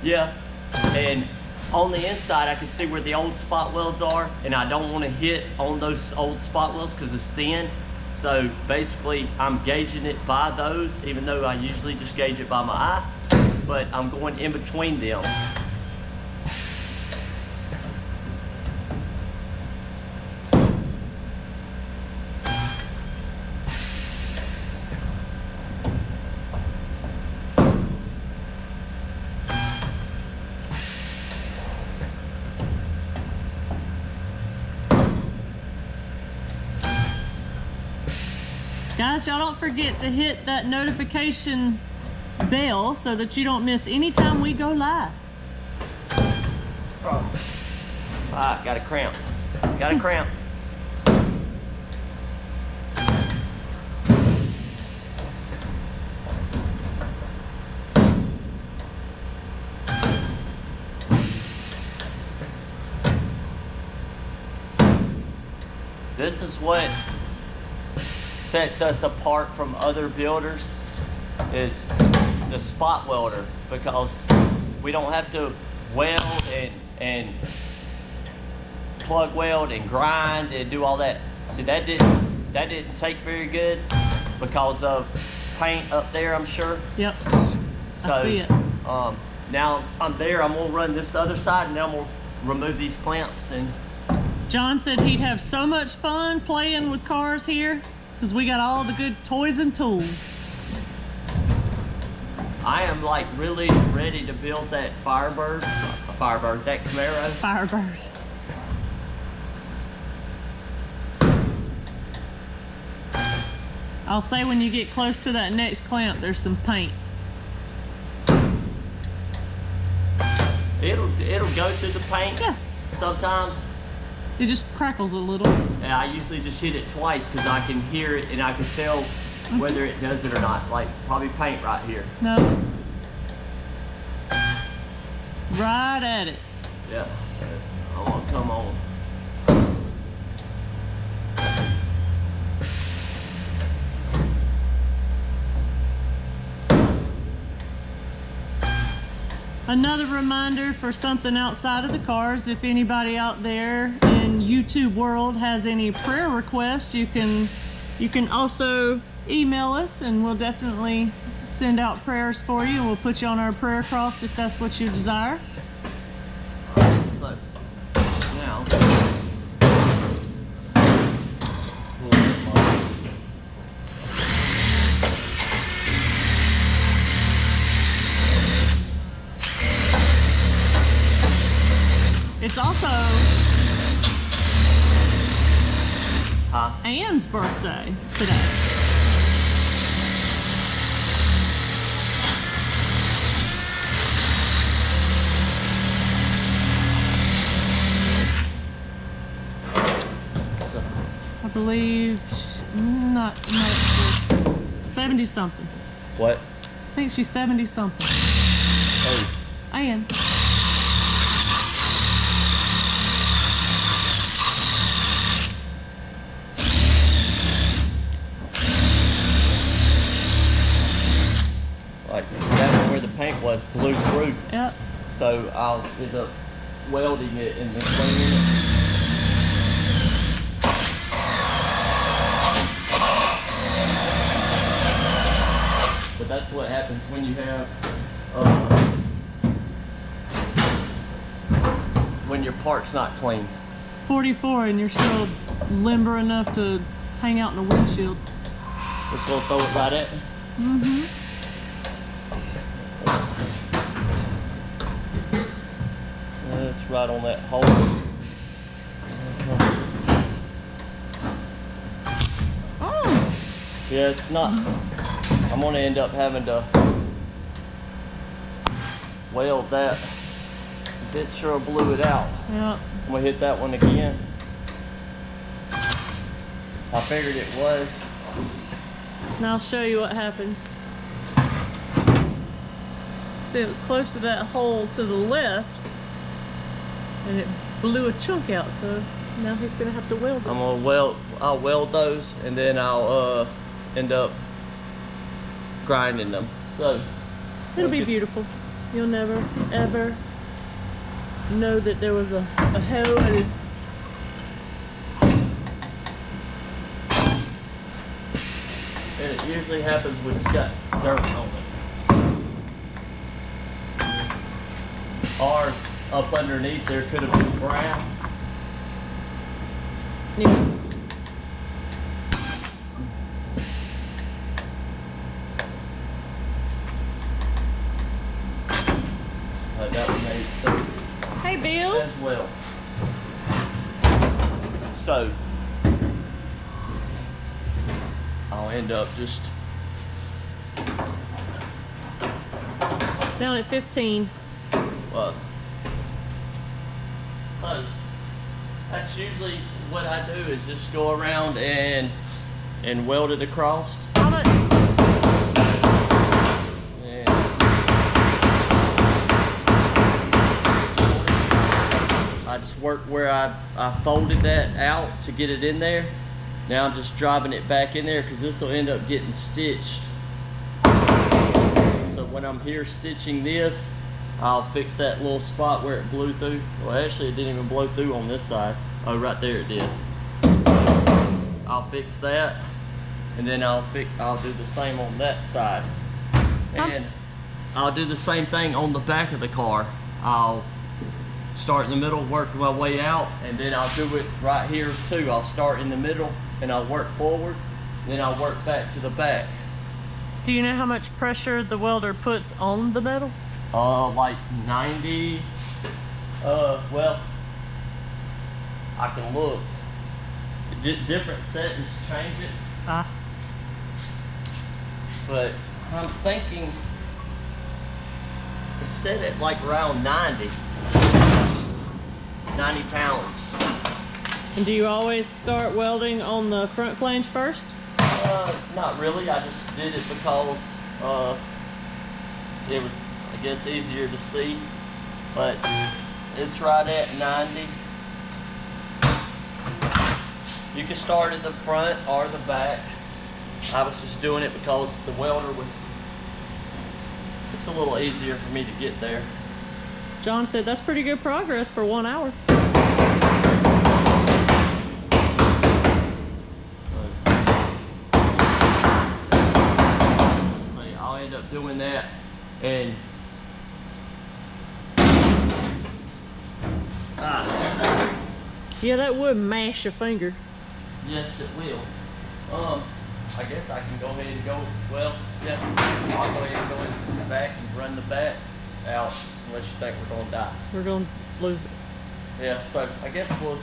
Speaker 1: yeah, and on the inside I can see where the old spot welds are, and I don't want to hit on those old spot welds because it's thin. So basically I'm gauging it by those, even though I usually just gauge it by my eye, but I'm going in between them.
Speaker 2: Guys, y'all don't forget to hit that notification bell so that you don't miss any time we go live.
Speaker 1: Ah, got a cramp. Got a cramp. This is what sets us apart from other builders, is the spot welder, because we don't have to weld and plug weld and grind and do all that. See, that didn't take very good because of paint up there, I'm sure.
Speaker 2: Yep.
Speaker 1: So,
Speaker 2: I see it.
Speaker 1: now I'm there, I'm gonna run this other side, and now I'm gonna remove these clamps. And
Speaker 2: John said he'd have so much fun playing with cars here because we got all the good toys and tools.
Speaker 1: I am like really ready to build that Firebird, that Camaro.
Speaker 2: Firebird. I'll say when you get close to that next clamp, there's some paint.
Speaker 1: It'll go through the paint.
Speaker 2: Yeah.
Speaker 1: Sometimes.
Speaker 2: It just crackles a little.
Speaker 1: And I usually just hit it twice because I can hear it and I can tell whether it does it or not. Like probably paint right here.
Speaker 2: No. Right at it.
Speaker 1: Yeah. I'm gonna come on.
Speaker 2: Another reminder for something outside of the cars, if anybody out there in YouTube world has any prayer requests, you can also email us and we'll definitely send out prayers for you. We'll put you on our prayer cross if that's what you desire.
Speaker 1: So now
Speaker 2: it's also Ann's birthday today. I believe, not sure. 70 something.
Speaker 1: what?
Speaker 2: I think she's 70 something.
Speaker 1: Oh,
Speaker 2: Ann.
Speaker 1: like that where the paint was blew through.
Speaker 2: Yep.
Speaker 1: So I'll end up welding it and then cleaning it. But that's what happens when you have, when your part's not clean.
Speaker 2: 44 and you're still limber enough to hang out in the windshield.
Speaker 1: Just gonna throw it right at me.
Speaker 2: Mm-hmm.
Speaker 1: It's right on that hole.
Speaker 2: Oh.
Speaker 1: Yeah, it's not. I'm gonna end up having to weld that. It sure blew it out.
Speaker 2: Yeah.
Speaker 1: I'm gonna hit that one again. I figured it was.
Speaker 2: And I'll show you what happens. See, it was close to that hole to the left, and it blew a chunk out, so now he's gonna have to weld it.
Speaker 1: I'll weld those, and then I'll end up grinding them. So
Speaker 2: it'll be beautiful. You'll never ever know that there was a hole in it.
Speaker 1: And it usually happens when it's got dirt on it. Or up underneath there could have been grass.
Speaker 2: Yeah.
Speaker 1: That was made so
Speaker 2: Hey, Bill.
Speaker 1: as well. So I'll end up just
Speaker 2: Down at 15.
Speaker 1: so that's usually what I do, is just go around and weld it across.
Speaker 2: How much?
Speaker 1: And I just work where I folded that out to get it in there. Now I'm just driving it back in there because this will end up getting stitched. So when I'm here stitching this, I'll fix that little spot where it blew through. Well, actually it didn't even blow through on this side. Oh, right there it did. I'll fix that, and then I'll do the same on that side. And I'll do the same thing on the back of the car. I'll start in the middle, work my way out, and then I'll do it right here too. I'll start in the middle and I'll work forward, then I'll work back to the back.
Speaker 2: Do you know how much pressure the welder puts on the metal?
Speaker 1: Like 90. Well, I can look. Different settings change it. But I'm thinking it's set at like around 90 pounds.
Speaker 2: And do you always start welding on the front flange first?
Speaker 1: Not really. I just did it because it was, I guess, easier to see. But it's right at 90. You can start at the front or the back. I was just doing it because the welder was, it's a little easier for me to get there.
Speaker 2: John said that's pretty good progress for 1 hour.
Speaker 1: So I'll end up doing that, and
Speaker 2: Yeah, that would mash your finger.
Speaker 1: yes, it will. I guess I can go ahead and go, well, yeah, I'll go ahead and go in the back and run the back out, unless you think we're gonna die.
Speaker 2: We're gonna lose it.
Speaker 1: Yeah, so I guess we'll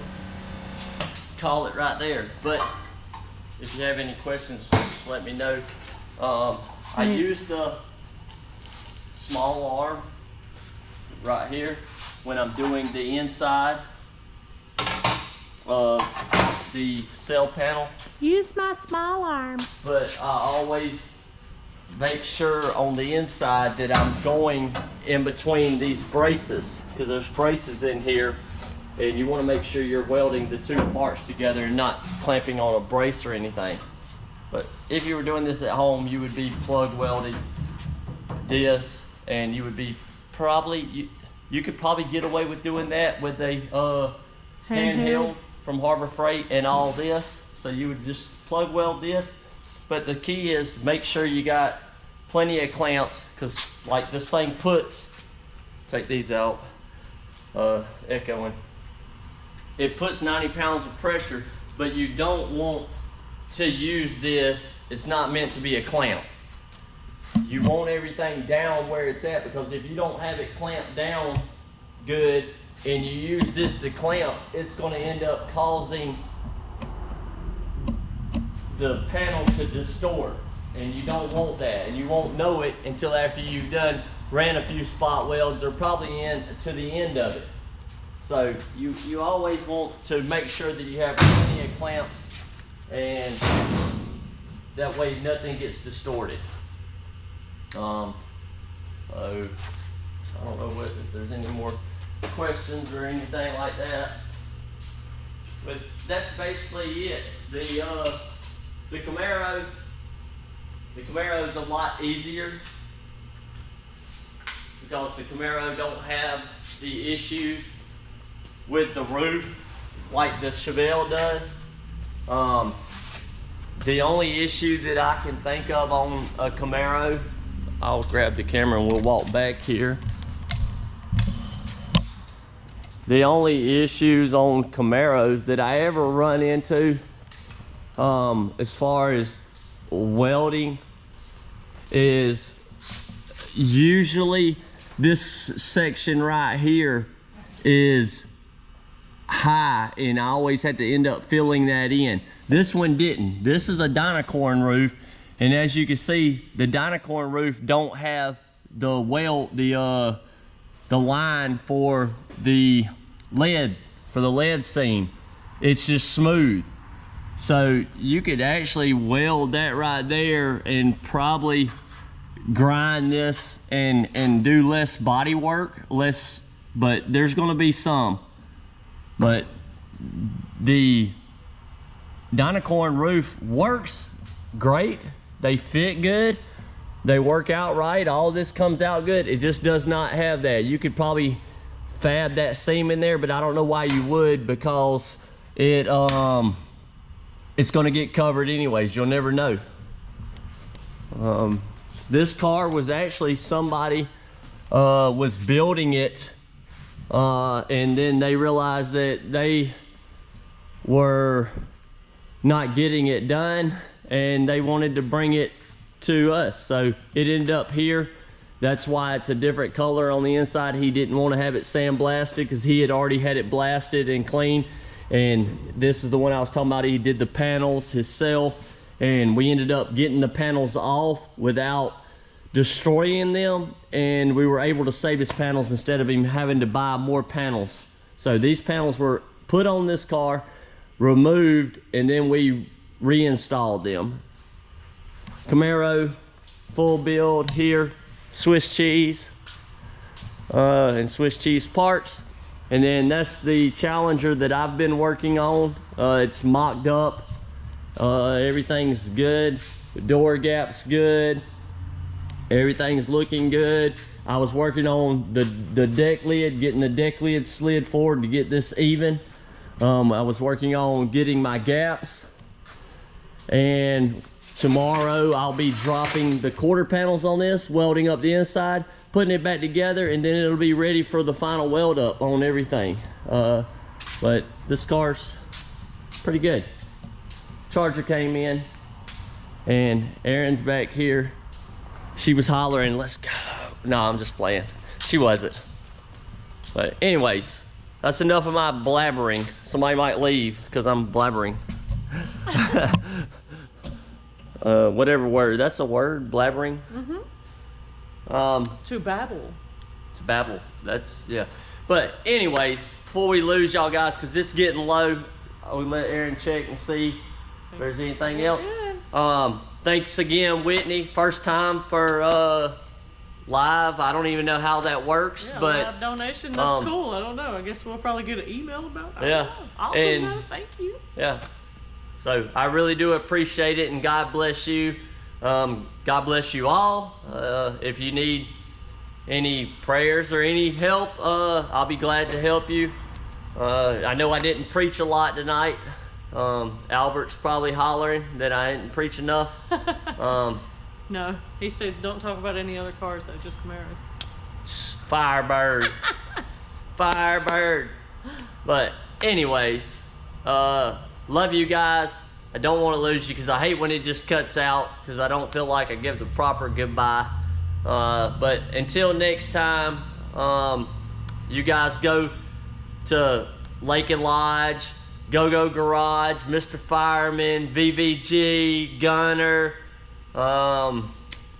Speaker 1: call it right there. But if you have any questions, just let me know. I use the small arm right here when I'm doing the inside of the cell panel.
Speaker 2: Use my small arm.
Speaker 1: But I always make sure on the inside that I'm going in between these braces, because there's braces in here, and you want to make sure you're welding the two parts together and not clamping on a brace or anything. But if you were doing this at home, you would be plug welding this, and you would be probably, you could probably get away with doing that with a handheld from Harbor Freight and all this. So you would just plug weld this. But the key is make sure you got plenty of clamps, because like this thing puts, take these out, echoing. It puts 90 pounds of pressure, but you don't want to use this. It's not meant to be a clamp. You want everything down where it's at, because if you don't have it clamped down good and you use this to clamp, it's going to end up causing the panel to distort, and you don't want that, and you won't know it until after you've ran a few spot welds, or probably to the end of it. So you always want to make sure that you have plenty of clamps and that way nothing gets distorted. So I don't know if there's any more questions or anything like that, but that's basically it. The Camaro is a lot easier because the Camaro don't have the issues with the roof like the Chevelle does. The only issue that I can think of on a Camaro, I'll grab the camera and we'll walk back here. The only issues on Camaros that I ever run into as far as welding is usually this section right here is high, and I always have to end up filling that in. This one didn't. This is a Dynacorn roof, and as you can see, the Dynacorn roof don't have the line for the lead seam. It's just smooth. So you could actually weld that right there and probably grind this and do less body work, but there's gonna be some. But the Dynacorn roof works great. They fit good. They work out right. All this comes out good. It just does not have that. You could probably fab that seam in there, but I don't know why you would, because it's gonna get covered anyways. You'll never know. This car was actually somebody was building it, and then they realized that they were not getting it done, and they wanted to bring it to us. So it ended up here. That's why it's a different color on the inside. He didn't want to have it sandblasted because he had already had it blasted and clean. And this is the one I was talking about. He did the panels himself, and we ended up getting the panels off without destroying them, and we were able to save his panels instead of him having to buy more panels. So these panels were put on this car, removed, and then we reinstalled them. Camaro, full build here, Swiss cheese and Swiss cheese parts. And then that's the Challenger that I've been working on. It's mocked up. Everything's good. The door gap's good. Everything's looking good. I was working on the deck lid, getting the deck lid slid forward to get this even. I was working on getting my gaps. And tomorrow I'll be dropping the quarter panels on this, welding up the inside, putting it back together, and then it'll be ready for the final weld up on everything. But this car's pretty good. Charger came in, and Erin's back here. She was hollering, "Let's go." No, I'm just playing. She wasn't. But anyways, that's enough of my blabbering. Somebody might leave because I'm blabbering. Whatever word. That's a word, blabbering.
Speaker 2: To babble.
Speaker 1: To babble. That's, yeah. But anyways, before we lose y'all guys, because it's getting low, we let Erin check and see if there's anything else. Thanks again, Whitney. First time for live. I don't even know how that works,
Speaker 2: yeah,
Speaker 1: but
Speaker 2: live donation. That's cool. I don't know. I guess we'll probably get an email about it.
Speaker 1: Yeah.
Speaker 2: Awesome. Thank you.
Speaker 1: Yeah. So I really do appreciate it, and God bless you. God bless you all. If you need any prayers or any help, I'll be glad to help you. I know I didn't preach a lot tonight. Albert's probably hollering that I didn't preach enough.
Speaker 2: No, he said don't talk about any other cars though, just Camaros.
Speaker 1: Firebird. Firebird. But anyways, love you guys. I don't want to lose you because I hate when it just cuts out because I don't feel like I give the proper goodbye. But until next time, you guys go to Lake and Lodge, Go Garage, Mr. Fireman, VVG, Gunner,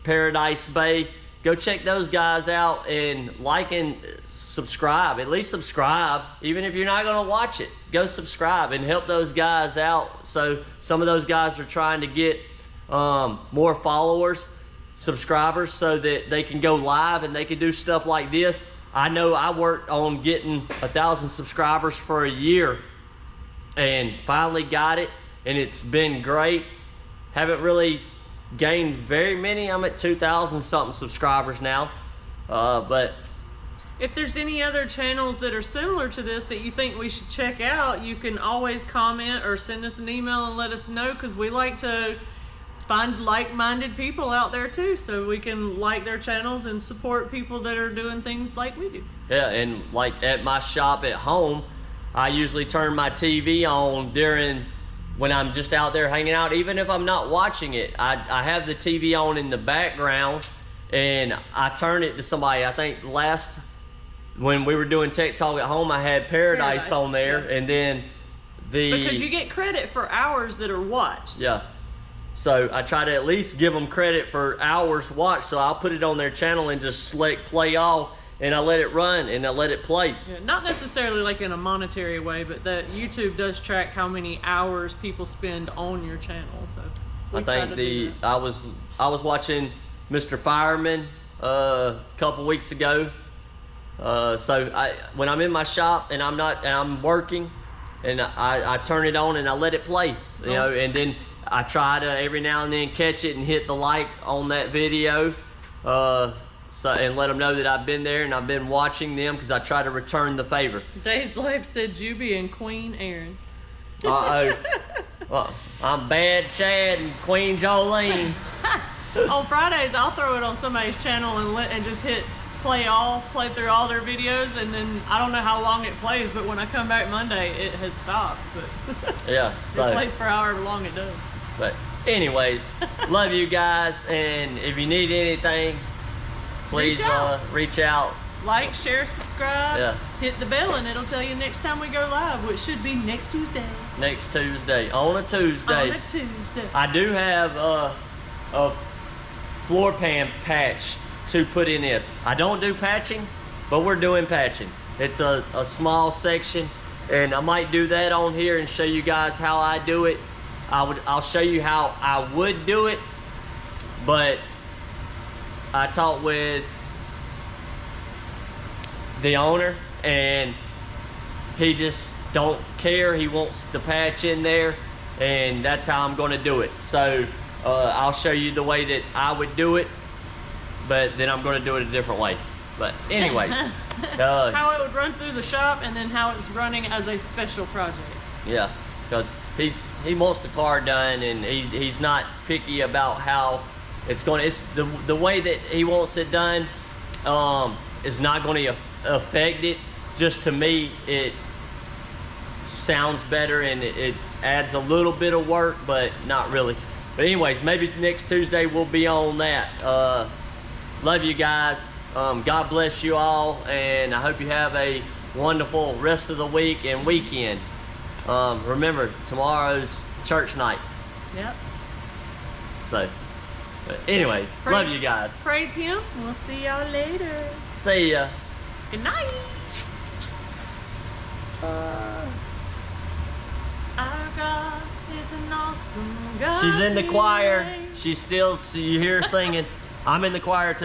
Speaker 1: Paradise Bay. Go check those guys out and like and subscribe. At least subscribe. Even if you're not going to watch it, go subscribe and help those guys out. So some of those guys are trying to get more followers, subscribers, so that they can go live and they can do stuff like this. I know I worked on getting 1,000 subscribers for a year and finally got it, and it's been great. Haven't really gained very many. I'm at 2,000 something subscribers now, but
Speaker 2: if there's any other channels that are similar to this that you think we should check out, you can always comment or send us an email and let us know, because we like to find like-minded people out there too, so we can like their channels and support people that are doing things like we do.
Speaker 1: Yeah, and like at my shop at home, I usually turn my TV on when I'm just out there hanging out. Even if I'm not watching it, I have the TV on in the background, and I turn it to somebody. I think when we were doing Tech Talk at home, I had Paradise on there, yeah. And then
Speaker 2: because you get credit for hours that are watched.
Speaker 1: Yeah. So I try to at least give them credit for hours watched. So I'll put it on their channel and just select play all, and I let it run and I let it play.
Speaker 2: Yeah, not necessarily like in a monetary way, but that YouTube does track how many hours people spend on your channel. So
Speaker 1: I think I was watching Mr. Fireman a couple weeks ago. So when I'm in my shop and I'm working, and I turn it on and I let it play, you know, and then I try to every now and then catch it and hit the like on that video, and let them know that I've been there and I've been watching them, because I try to return the favor.
Speaker 2: Dave's Life said Juby and Queen Aaron.
Speaker 1: Well, I'm Bad Chad and Queen Jolene.
Speaker 2: On Fridays, I'll throw it on somebody's channel and just hit play through all their videos, and then I don't know how long it plays, but when I come back Monday, it has stopped. But
Speaker 1: yeah, so
Speaker 2: it plays for however long it does.
Speaker 1: But anyways, love you guys, and if you need anything, please reach out.
Speaker 2: Like, share, subscribe,
Speaker 1: yeah.
Speaker 2: Hit the bell, and it'll tell you next time we go live, which should be next Tuesday.
Speaker 1: Next Tuesday, on a Tuesday.
Speaker 2: On a Tuesday.
Speaker 1: I do have a floor pan patch to put in this. I don't do patching, but we're doing patching. It's a small section, and I might do that on here and show you guys how I do it. I'll show you how I would do it, but I talked with the owner, and he just don't care. He wants the patch in there, and that's how I'm going to do it. So I'll show you the way that I would do it, but then I'm going to do it a different way. But anyways,
Speaker 2: how it would run through the shop, and then how it's running as a special project.
Speaker 1: Yeah, because he wants the car done, and he's not picky about how it's going. It's the way that he wants it done is not going to affect it. Just to me, it sounds better, and it adds a little bit of work, but not really. But anyways, maybe next Tuesday we'll be on that. Love you guys. God bless you all, and I hope you have a wonderful rest of the week and weekend. Remember, tomorrow's church night.
Speaker 2: Yep.
Speaker 1: So, but anyways, love you guys.
Speaker 2: Praise him. We'll see y'all later.
Speaker 1: See ya.
Speaker 2: Good night. Our God is an awesome God.
Speaker 1: She's in the choir. She's still, you hear her singing. I'm in the choir too.